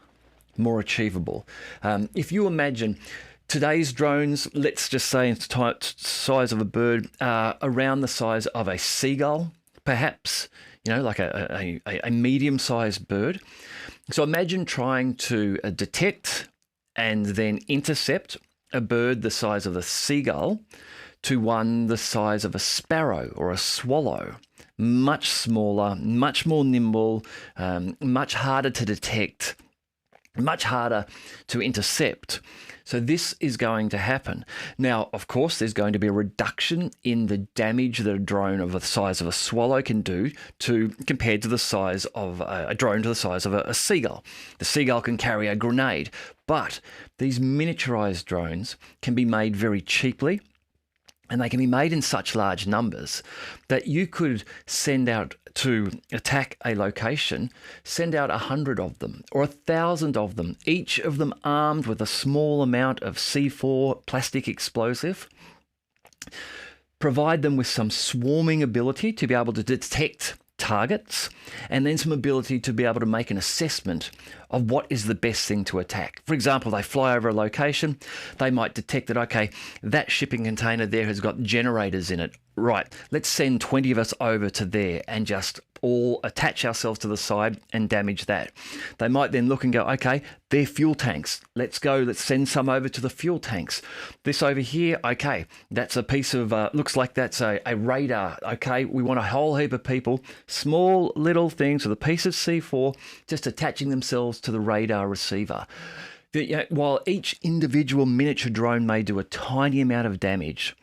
more achievable. If you imagine today's drones, let's just say in size of a bird, around the size of a seagull, perhaps, like a medium-sized bird. So imagine trying to detect and then intercept a bird the size of a seagull to one the size of a sparrow or a swallow. Much smaller, much more nimble, much harder to detect, much harder to intercept. So this is going to happen. Now, of course, there's going to be a reduction in the damage that a drone of the size of a swallow can do compared to the size of a drone to the size of a seagull. The seagull can carry a grenade, but these miniaturized drones can be made very cheaply, and they can be made in such large numbers that you could send out to attack a location, send out 100 of them or 1,000 of them, each of them armed with a small amount of C4 plastic explosive, provide them with some swarming ability to be able to detect targets, and then some ability to be able to make an assessment of what is the best thing to attack. For example, they fly over a location, they might detect that, okay, that shipping container there has got generators in it. Right, let's send 20 of us over to there and just all attach ourselves to the side and damage that. They might then look and go, okay, they're fuel tanks. Let's send some over to the fuel tanks. This over here, okay, that's a piece of, looks like that's a radar. Okay, we want a whole heap of people, small little things with a piece of C4 just attaching themselves to the radar receiver. While each individual miniature drone may do a tiny amount of damage,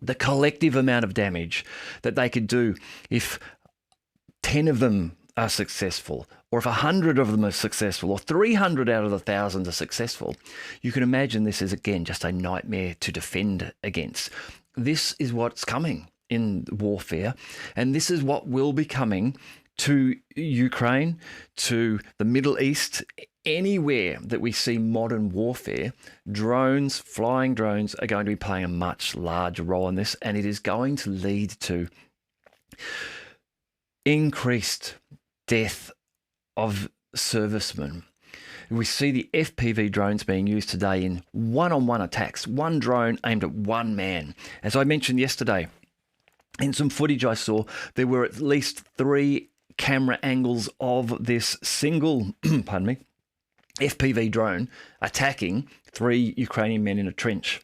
the collective amount of damage that they could do if 10 of them are successful, or if 100 of them are successful, or 300 out of the 1,000 are successful, you can imagine this is, again, just a nightmare to defend against. This is what's coming in warfare, and this is what will be coming to Ukraine, to the Middle East, anywhere that we see modern warfare. Drones, flying drones, are going to be playing a much larger role in this, and it is going to lead to increased death of servicemen. We see the FPV drones being used today in one-on-one attacks, one drone aimed at one man. As I mentioned yesterday, in some footage I saw, there were at least 3 camera angles of this single, pardon me, FPV drone attacking 3 Ukrainian men in a trench.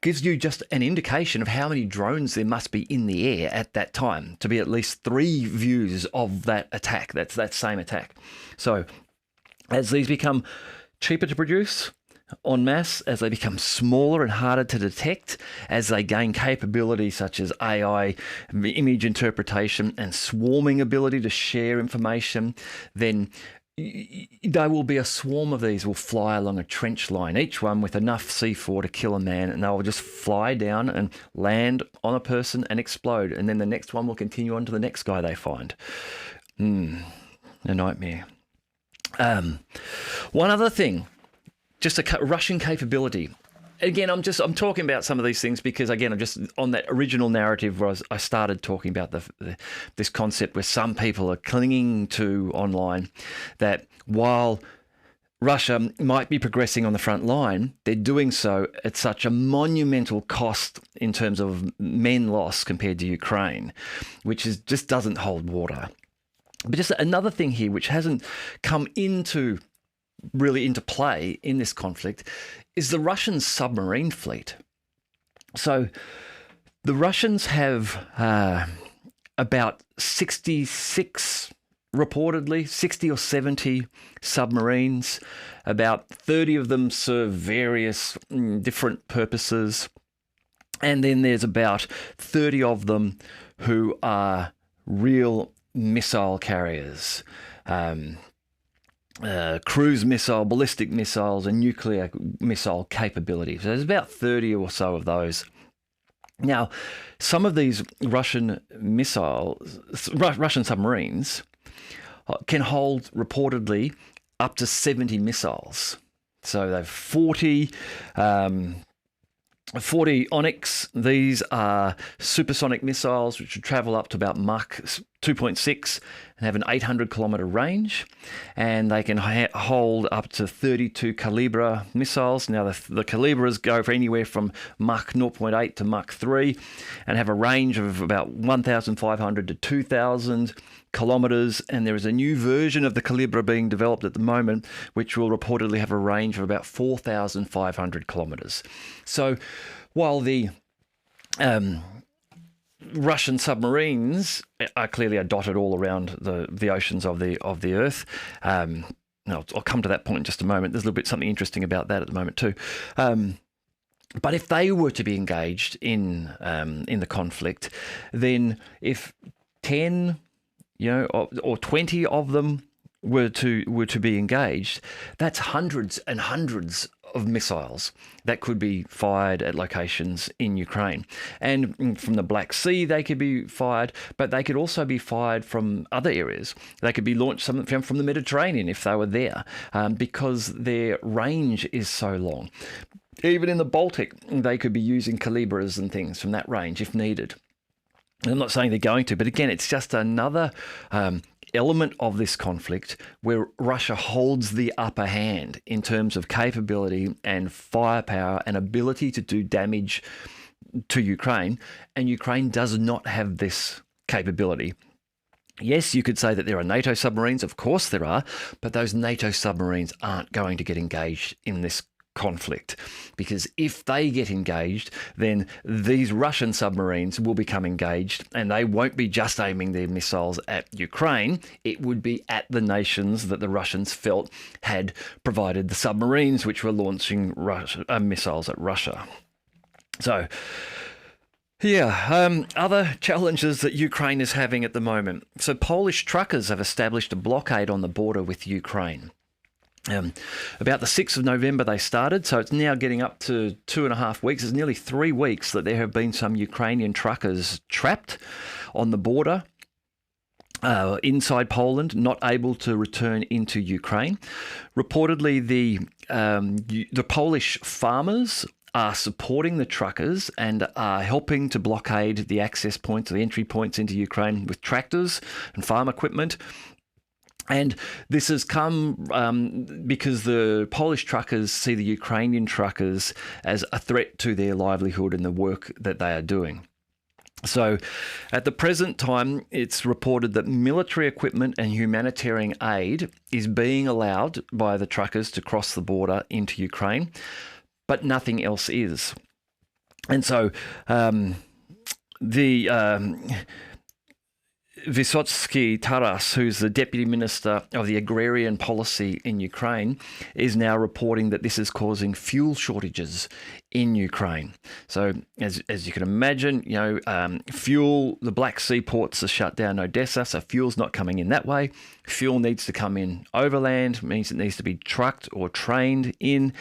Gives you just an indication of how many drones there must be in the air at that time to be at least 3 views of that attack. That's that same attack. So as these become cheaper to produce en masse, as they become smaller and harder to detect, as they gain capability such as AI, image interpretation, and swarming ability to share information, then there will be a swarm of these will fly along a trench line, each one with enough C4 to kill a man, and they will just fly down and land on a person and explode. And then the next one will continue on to the next guy they find. A nightmare. One other thing, just a Russian capability. Again, I'm talking about some of these things because, again, I'm just on that original narrative where I started talking about this concept where some people are clinging to online, that while Russia might be progressing on the front line, they're doing so at such a monumental cost in terms of men lost compared to Ukraine, which just doesn't hold water. But just another thing here which hasn't come into really into play in this conflict is the Russian submarine fleet. So the Russians have about 66, reportedly, 60 or 70 submarines. About 30 of them serve various different purposes. And then there's about 30 of them who are real missile carriers. Cruise missile, ballistic missiles, and nuclear missile capability. So there's about 30 or so of those. Now, some of these Russian submarines can hold reportedly up to 70 missiles. So they've 40 Onyx. These are supersonic missiles which would travel up to about Mach 2.6 and have an 800-kilometre range, and they can hold up to 32 Calibra missiles. Now, the Calibras go for anywhere from Mach 0.8 to Mach 3 and have a range of about 1,500 to 2,000 kilometres, and there is a new version of the Calibra being developed at the moment which will reportedly have a range of about 4,500 kilometres. So while the Russian submarines are clearly dotted all around the oceans of the Earth, I'll come to that point in just a moment. There's a little bit something interesting about that at the moment too. But if they were to be engaged in the conflict, then if 10 or 20 of them were to be engaged, that's hundreds and hundreds of missiles that could be fired at locations in Ukraine. And from the Black Sea, they could be fired, but they could also be fired from other areas. They could be launched from the Mediterranean if they were there, because their range is so long. Even in the Baltic, they could be using Calibras and things from that range if needed. I'm not saying they're going to, but again, it's just another element of this conflict where Russia holds the upper hand in terms of capability and firepower and ability to do damage to Ukraine, and Ukraine does not have this capability. Yes, you could say that there are NATO submarines, of course there are, but those NATO submarines aren't going to get engaged in this conflict, because if they get engaged, then these Russian submarines will become engaged, and they won't be just aiming their missiles at Ukraine. It would be at the nations that the Russians felt had provided the submarines which were launching missiles at Russia. So other challenges that Ukraine is having at the moment. So Polish truckers have established a blockade on the border with Ukraine. About the 6th of November they started, so it's now getting up to 2.5 weeks. It's nearly 3 weeks that there have been some Ukrainian truckers trapped on the border inside Poland, not able to return into Ukraine. Reportedly, the Polish farmers are supporting the truckers and are helping to blockade the access points, the entry points into Ukraine with tractors and farm equipment. And this has come because the Polish truckers see the Ukrainian truckers as a threat to their livelihood and the work that they are doing. So at the present time, it's reported that military equipment and humanitarian aid is being allowed by the truckers to cross the border into Ukraine, but nothing else is. And so Vysotsky Taras, who's the Deputy Minister of the Agrarian Policy in Ukraine, is now reporting that this is causing fuel shortages in Ukraine. So as you can imagine, fuel, the Black Sea ports are shut down, Odessa, so fuel's not coming in that way. Fuel needs to come in overland, means it needs to be trucked or trained in.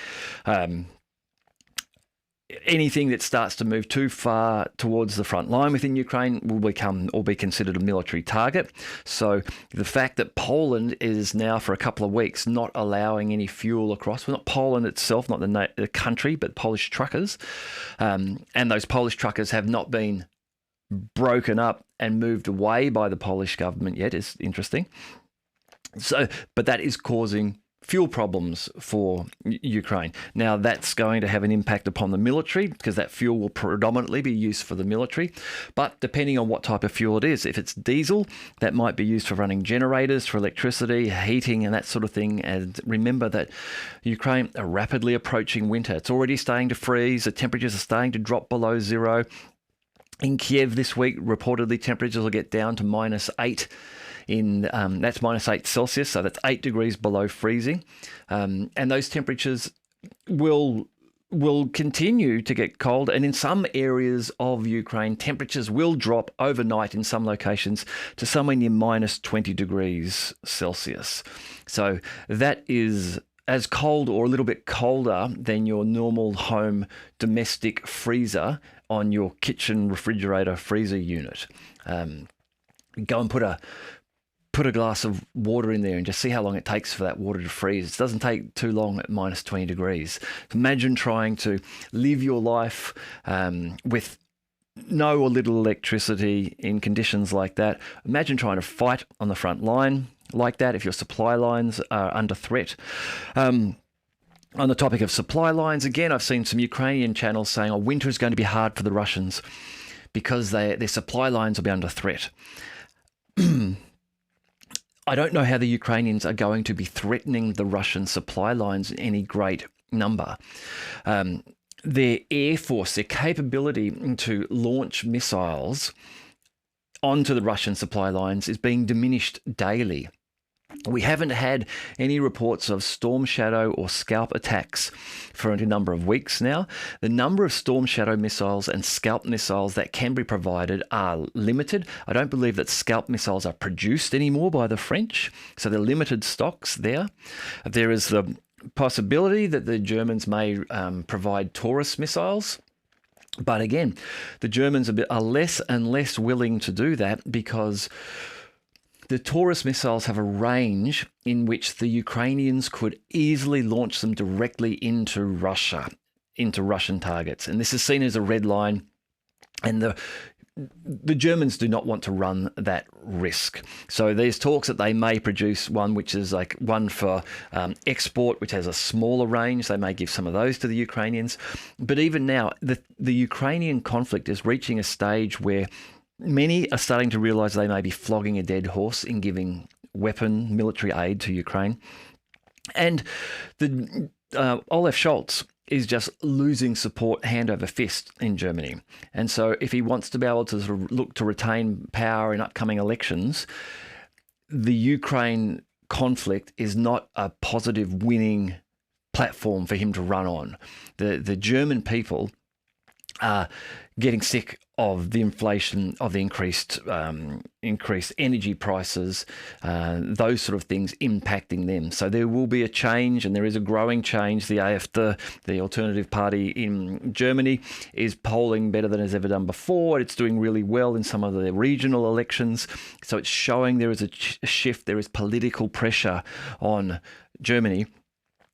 Anything that starts to move too far towards the front line within Ukraine will become or be considered a military target. So the fact that Poland is now for a couple of weeks not allowing any fuel across, well, not Poland itself, not the country, but Polish truckers, and those Polish truckers have not been broken up and moved away by the Polish government yet, is interesting. So, but that is causing fuel problems for Ukraine. Now, that's going to have an impact upon the military because that fuel will predominantly be used for the military. But depending on what type of fuel it is, if it's diesel, that might be used for running generators, for electricity, heating, and that sort of thing. And remember that Ukraine are rapidly approaching winter. It's already starting to freeze. The temperatures are starting to drop below zero. In Kiev this week, reportedly temperatures will get down to -8. That's -8 Celsius, so that's 8 degrees below freezing. And those temperatures will continue to get cold. And in some areas of Ukraine, temperatures will drop overnight in some locations to somewhere near -20 degrees Celsius. So that is as cold or a little bit colder than your normal home domestic freezer on your kitchen refrigerator freezer unit. Go and put a glass of water in there and just see how long it takes for that water to freeze. It doesn't take too long at -20 degrees. Imagine trying to live your life with no or little electricity in conditions like that. Imagine trying to fight on the front line like that if your supply lines are under threat. On the topic of supply lines, again, I've seen some Ukrainian channels saying, winter is going to be hard for the Russians because their supply lines will be under threat. I don't know how the Ukrainians are going to be threatening the Russian supply lines in any great number. Their air force, their capability to launch missiles onto the Russian supply lines is being diminished daily. We haven't had any reports of Storm Shadow or Scalp attacks for a number of weeks now. The number of Storm Shadow missiles and Scalp missiles that can be provided are limited. I don't believe that Scalp missiles are produced anymore by the French, so they're limited stocks there. There is the possibility that the Germans may provide Taurus missiles. But again, the Germans are less and less willing to do that because the Taurus missiles have a range in which the Ukrainians could easily launch them directly into Russia, into Russian targets. And this is seen as a red line. And the Germans do not want to run that risk. So there's talks that they may produce one which is like one for export, which has a smaller range. They may give some of those to the Ukrainians. But even now, the Ukrainian conflict is reaching a stage where many are starting to realise they may be flogging a dead horse in giving military aid to Ukraine. And Olaf Scholz is just losing support hand over fist in Germany. And so if he wants to be able to sort of look to retain power in upcoming elections, the Ukraine conflict is not a positive winning platform for him to run on. The German people are getting sick of the inflation, of the increased energy prices, those sort of things impacting them. So there will be a change, and there is a growing change. The AfD, the Alternative Party in Germany, is polling better than it's ever done before. It's doing really well in some of the regional elections. So it's showing there is a shift. There is political pressure on Germany.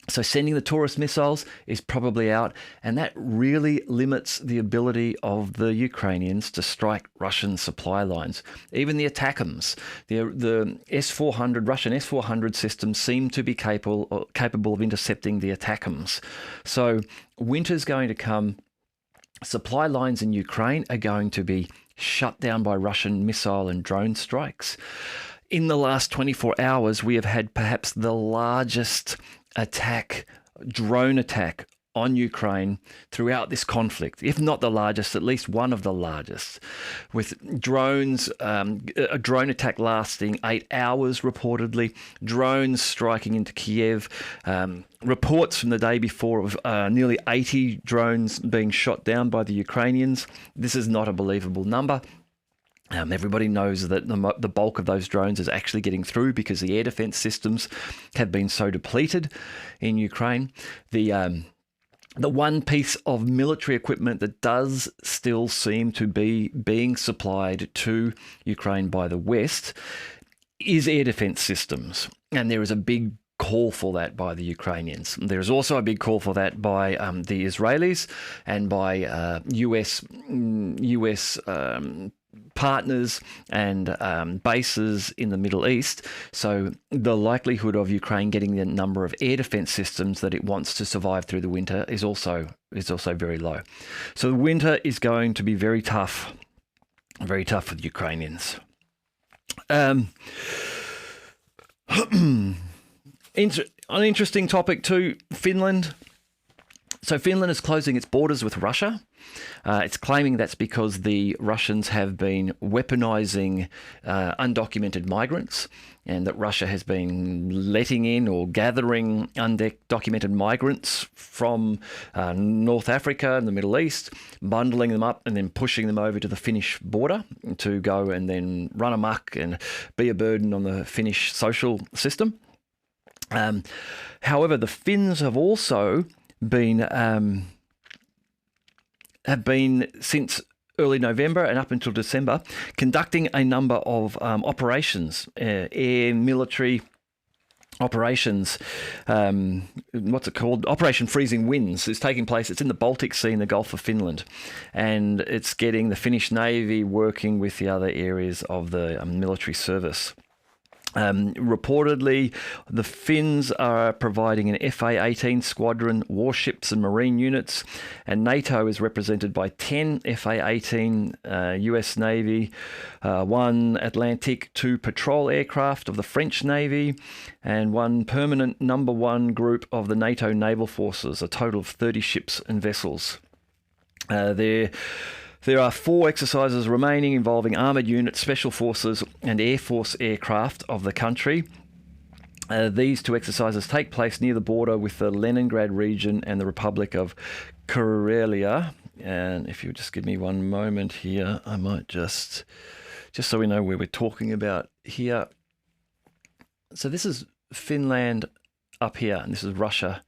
So sending the Taurus missiles is probably out, and that really limits the ability of the Ukrainians to strike Russian supply lines. Even the ATACMS, the S-400, Russian S-400 systems seem to be capable of intercepting the ATACMS. So winter's going to come. Supply lines in Ukraine are going to be shut down by Russian missile and drone strikes. In the last 24 hours, we have had perhaps the largest drone attack on Ukraine throughout this conflict, if not the largest, at least one of the largest, with drones, a drone attack lasting 8 hours reportedly, drones striking into Kiev, reports from the day before of nearly 80 drones being shot down by the Ukrainians. This is not a believable number. Everybody knows that the bulk of those drones is actually getting through because the air defense systems have been so depleted in Ukraine. The one piece of military equipment that does still seem to be being supplied to Ukraine by the West is air defense systems. And there is a big call for that by the Ukrainians. There's also a big call for that by the Israelis and by US partners and bases in the Middle East. So the likelihood of Ukraine getting the number of air defense systems that it wants to survive through the winter is also very low. So the winter is going to be very tough for the Ukrainians. An interesting topic too, Finland. So Finland is closing its borders with Russia. It's claiming that's because the Russians have been weaponizing undocumented migrants, and that Russia has been letting in or gathering undocumented migrants from North Africa and the Middle East, bundling them up and then pushing them over to the Finnish border to go and then run amok and be a burden on the Finnish social system. However, the Finns have also been since early November and up until December conducting a number of operations, air military operations. What's it called? Operation Freezing Winds is taking place. It's in the Baltic Sea in the Gulf of Finland, and it's getting the Finnish Navy working with the other areas of the military service. Reportedly, the Finns are providing an FA-18 squadron, warships and marine units, and NATO is represented by 10 FA-18 US Navy, 1 Atlantic 2 patrol aircraft of the French Navy, and 1 permanent number 1 group of the NATO naval forces, a total of 30 ships and vessels. There are 4 exercises remaining involving armoured units, special forces and Air Force aircraft of the country. These 2 exercises take place near the border with the Leningrad region and the Republic of Karelia. And if you just give me one moment here, I might just so we know where we're talking about here. So this is Finland up here, and this is Russia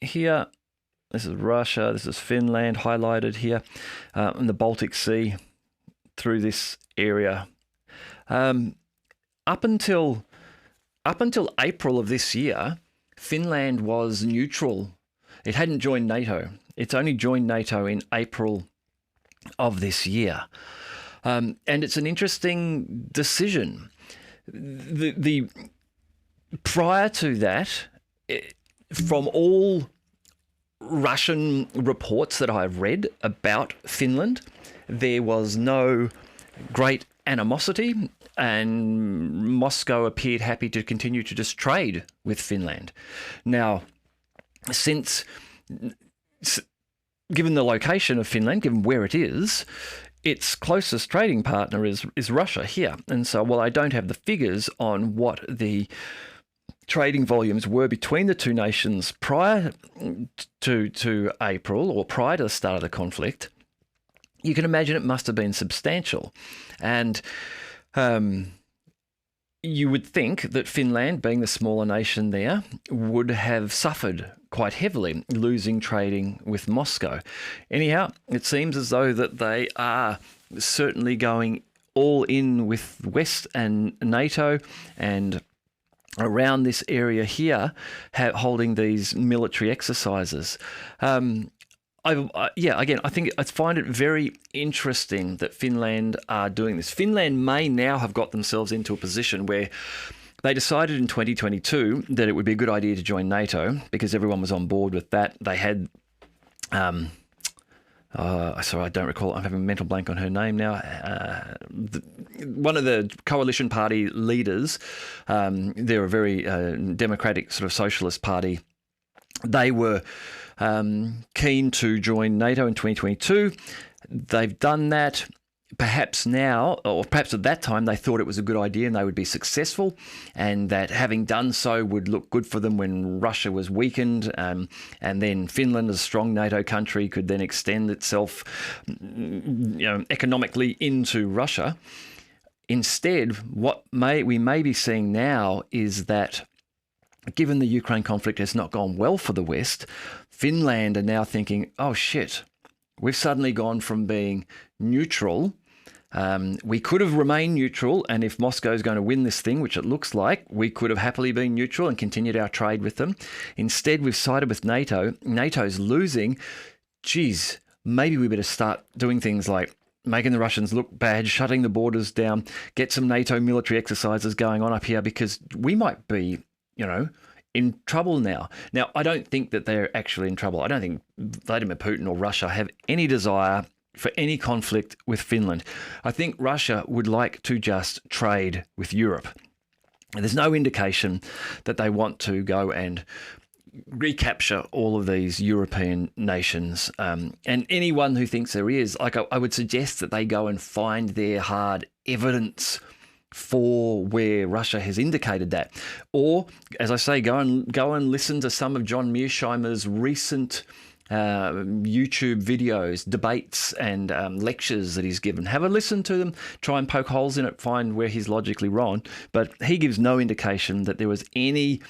here. This is Russia, this is Finland, highlighted here, in the Baltic Sea through this area. Up until April of this year, Finland was neutral. It hadn't joined NATO. It's only joined NATO in April of this year. And it's an interesting decision. The prior to that, from all Russian reports that I've read about Finland, there was no great animosity, and Moscow appeared happy to continue to just trade with Finland. Now, given the location of Finland, given where it is, its closest trading partner is Russia here. And so, while I don't have the figures on what the trading volumes were between the two nations prior to April, or prior to the start of the conflict, you can imagine it must have been substantial. And you would think that Finland, being the smaller nation there, would have suffered quite heavily, losing trading with Moscow. Anyhow, it seems as though that they are certainly going all in with West and NATO, and around this area here, holding these military exercises. Again, I find it very interesting that Finland are doing this. Finland may now have got themselves into a position where they decided in 2022 that it would be a good idea to join NATO because everyone was on board with that. They had, sorry, I don't recall. I'm having a mental blank on her name now. One of the coalition party leaders, they're a very democratic sort of socialist party. They were keen to join NATO in 2022. They've done that. Perhaps now, or perhaps at that time, they thought it was a good idea and they would be successful, and that having done so would look good for them when Russia was weakened, and then Finland, as a strong NATO country, could then extend itself, economically into Russia. Instead, what we may be seeing now is that, given the Ukraine conflict has not gone well for the West, Finland are now thinking, oh shit, we've suddenly gone from being neutral. We could have remained neutral, and if Moscow is going to win this thing, which it looks like, we could have happily been neutral and continued our trade with them. Instead, we've sided with NATO. NATO's losing. Geez, maybe we better start doing things like making the Russians look bad, shutting the borders down, get some NATO military exercises going on up here, because we might be, in trouble now. Now, I don't think that they're actually in trouble. I don't think Vladimir Putin or Russia have any desire for any conflict with Finland. I think Russia would like to just trade with Europe. There's no indication that they want to go and recapture all of these European nations. And anyone who thinks there is, I would suggest that they go and find their hard evidence for where Russia has indicated that. Or, as I say, go and listen to some of John Mearsheimer's recent YouTube videos, debates and lectures that he's given. Have a listen to them, try and poke holes in it, find where he's logically wrong. But he gives no indication that there was any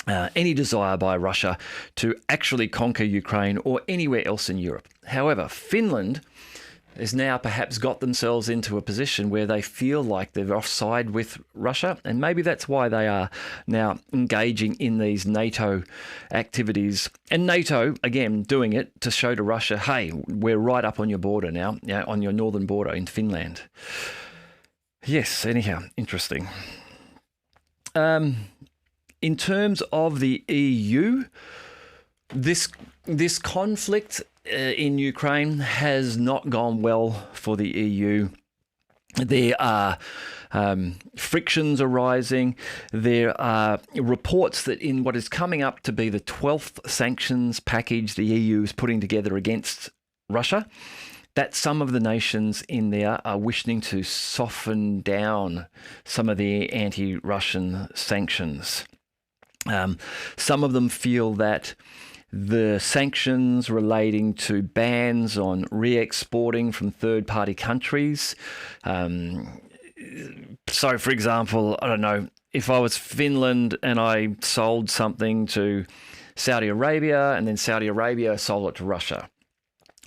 desire by Russia to actually conquer Ukraine or anywhere else in Europe. However, Finland has now perhaps got themselves into a position where they feel like they're offside with Russia, and maybe that's why they are now engaging in these NATO activities. And NATO, again, doing it to show to Russia, hey, we're right up on your border now, on your northern border in Finland. Yes, anyhow, interesting. In terms of the EU, this conflict in Ukraine has not gone well for the EU. There are frictions arising. There are reports that in what is coming up to be the 12th sanctions package the EU is putting together against Russia, that some of the nations in there are wishing to soften down some of the anti-Russian sanctions. Some of them feel that the sanctions relating to bans on re-exporting from third-party countries. So, for example, I don't know, if I was Finland and I sold something to Saudi Arabia and then Saudi Arabia sold it to Russia,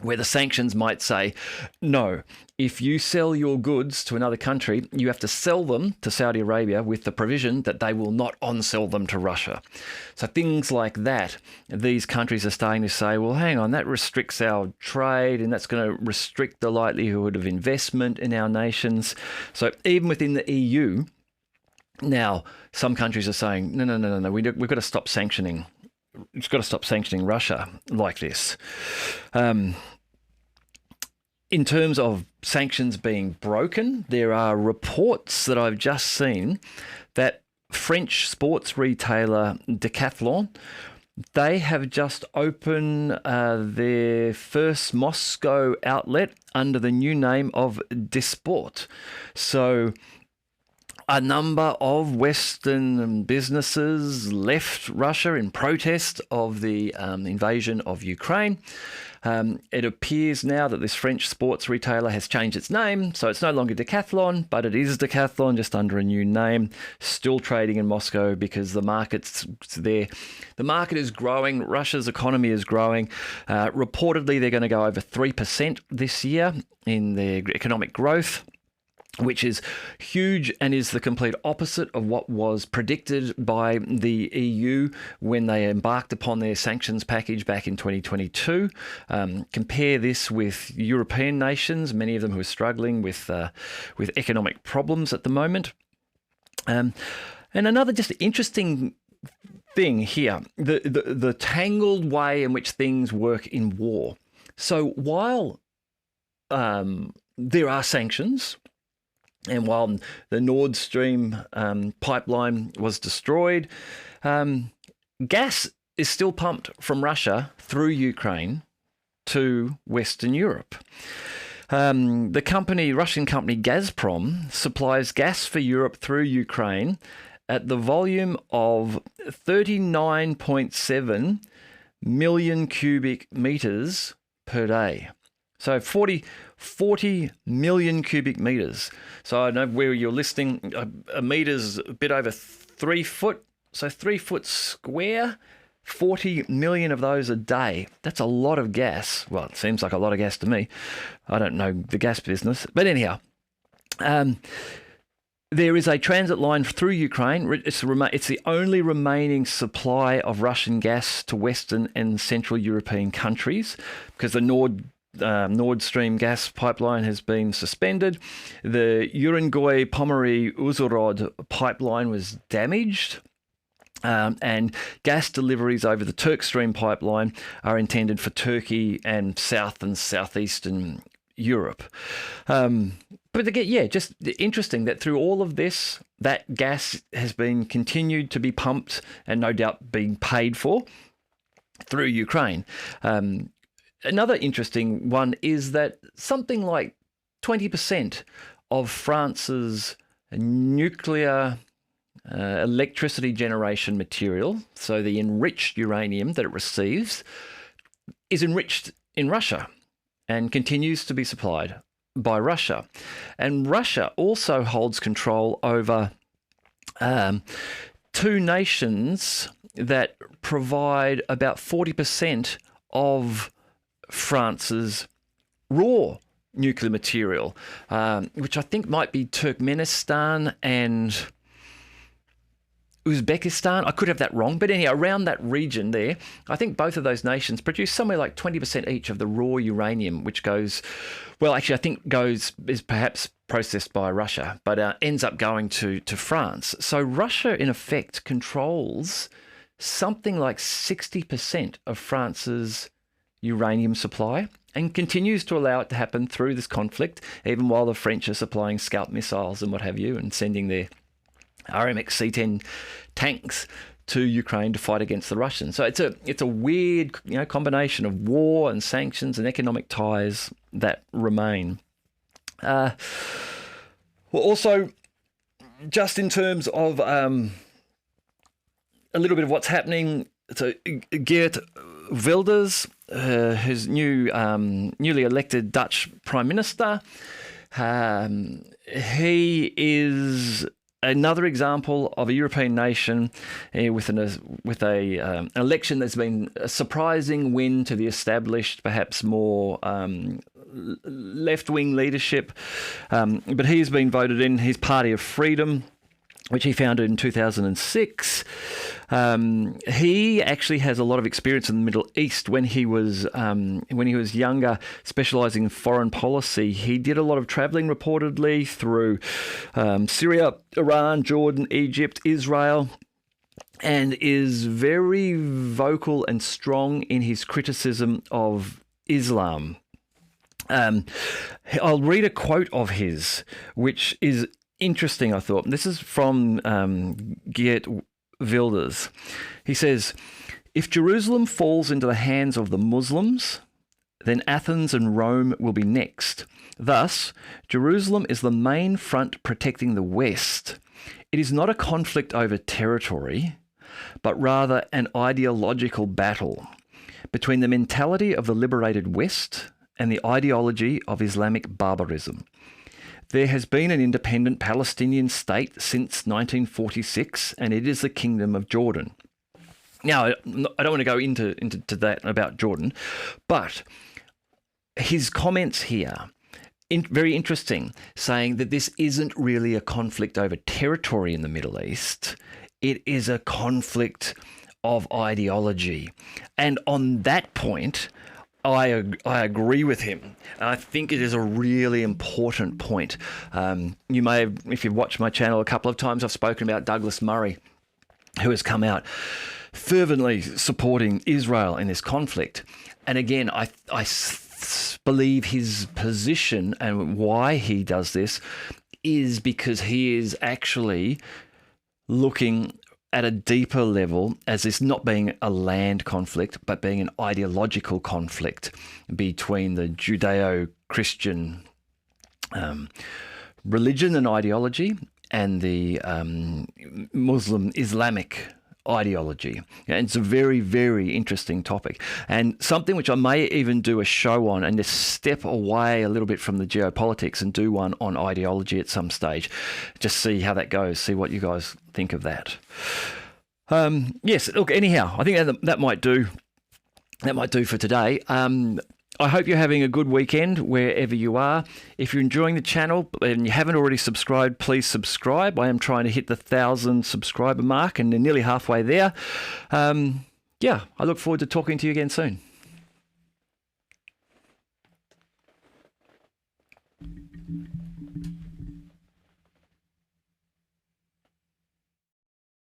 where the sanctions might say, no, if you sell your goods to another country, you have to sell them to Saudi Arabia with the provision that they will not on-sell them to Russia. So things like that, these countries are starting to say, well, hang on, that restricts our trade and that's going to restrict the likelihood of investment in our nations. So even within the EU, now some countries are saying, no, we've got to stop sanctioning. We've got to stop sanctioning Russia like this. In terms of sanctions being broken, there are reports that I've just seen that French sports retailer Decathlon, they have just opened their first Moscow outlet under the new name of Disport. So a number of Western businesses left Russia in protest of the invasion of Ukraine. It appears now that this French sports retailer has changed its name, so it's no longer Decathlon, but it is Decathlon, just under a new name, still trading in Moscow because the market's there. The market is growing. Russia's economy is growing. Reportedly, they're going to go over 3% this year in their economic growth, which is huge and is the complete opposite of what was predicted by the EU when they embarked upon their sanctions package back in 2022. Compare this with European nations, many of them who are struggling with economic problems at the moment. And another just interesting thing here, the tangled way in which things work in war. So while there are sanctions, and while the Nord Stream pipeline was destroyed, gas is still pumped from Russia through Ukraine to Western Europe. The Russian company Gazprom supplies gas for Europe through Ukraine at the volume of 39.7 million cubic meters per day. So 40 million cubic meters. So I know where you're listing a meter's a bit over 3 foot. So 3 foot square, 40 million of those a day. That's a lot of gas. Well, it seems like a lot of gas to me. I don't know the gas business. But anyhow, there is a transit line through Ukraine. It's the only remaining supply of Russian gas to Western and Central European countries because the Nord Nord Stream gas pipeline has been suspended. The Urengoy-Pomory-Uzhhorod pipeline was damaged. And gas deliveries over the Turk Stream pipeline are intended for Turkey and South and Southeastern Europe. But again, just interesting that through all of this, that gas has been continued to be pumped and no doubt being paid for through Ukraine. Another interesting one is that something like 20% of France's nuclear electricity generation material, so the enriched uranium that it receives, is enriched in Russia and continues to be supplied by Russia. And Russia also holds control over two nations that provide about 40% of France's raw nuclear material, which I think might be Turkmenistan and Uzbekistan. I could have that wrong, but anyhow, around that region there, I think both of those nations produce somewhere like 20% each of the raw uranium, which goes, well, actually, I think is perhaps processed by Russia, but ends up going to France. So Russia, in effect, controls something like 60% of France's uranium supply and continues to allow it to happen through this conflict, even while the French are supplying Scalp missiles and what have you, and sending their RMX C-10 tanks to Ukraine to fight against the Russians. So it's a weird, combination of war and sanctions and economic ties that remain. Well, also, just in terms of a little bit of what's happening, so Geert Wilders, who's newly elected Dutch Prime Minister, he is another example of a European nation with an election that's been a surprising win to the established, perhaps more left-wing leadership. But he's been voted in. His Party of Freedom, which he founded in 2006. He actually has a lot of experience in the Middle East. When he was younger, specialising in foreign policy, he did a lot of travelling, reportedly, through Syria, Iran, Jordan, Egypt, Israel, and is very vocal and strong in his criticism of Islam. I'll read a quote of his, which is interesting, I thought. This is from Geert Wilders. He says, "If Jerusalem falls into the hands of the Muslims, then Athens and Rome will be next. Thus, Jerusalem is the main front protecting the West. It is not a conflict over territory, but rather an ideological battle between the mentality of the liberated West and the ideology of Islamic barbarism. There has been an independent Palestinian state since 1946, and it is the Kingdom of Jordan." Now, I don't want to go into that about Jordan, but his comments here, very interesting, saying that this isn't really a conflict over territory in the Middle East. It is a conflict of ideology. And on that point, I agree with him. I think it is a really important point. You may have, if you've watched my channel a couple of times, I've spoken about Douglas Murray, who has come out fervently supporting Israel in this conflict. And again, I believe his position and why he does this is because he is actually looking at a deeper level as this not being a land conflict, but being an ideological conflict between the Judeo-Christian religion and ideology and the Muslim Islamic ideology. And it's a very, very interesting topic, and something which I may even do a show on and just step away a little bit from the geopolitics and do one on ideology at some stage. Just see how that goes, see what you guys think of that. Yes, look, anyhow, I think that might do. That might do for today. I hope you're having a good weekend wherever you are. If you're enjoying the channel and you haven't already subscribed, please subscribe. I am trying to hit the 1,000 subscriber mark and they're nearly halfway there. I look forward to talking to you again soon.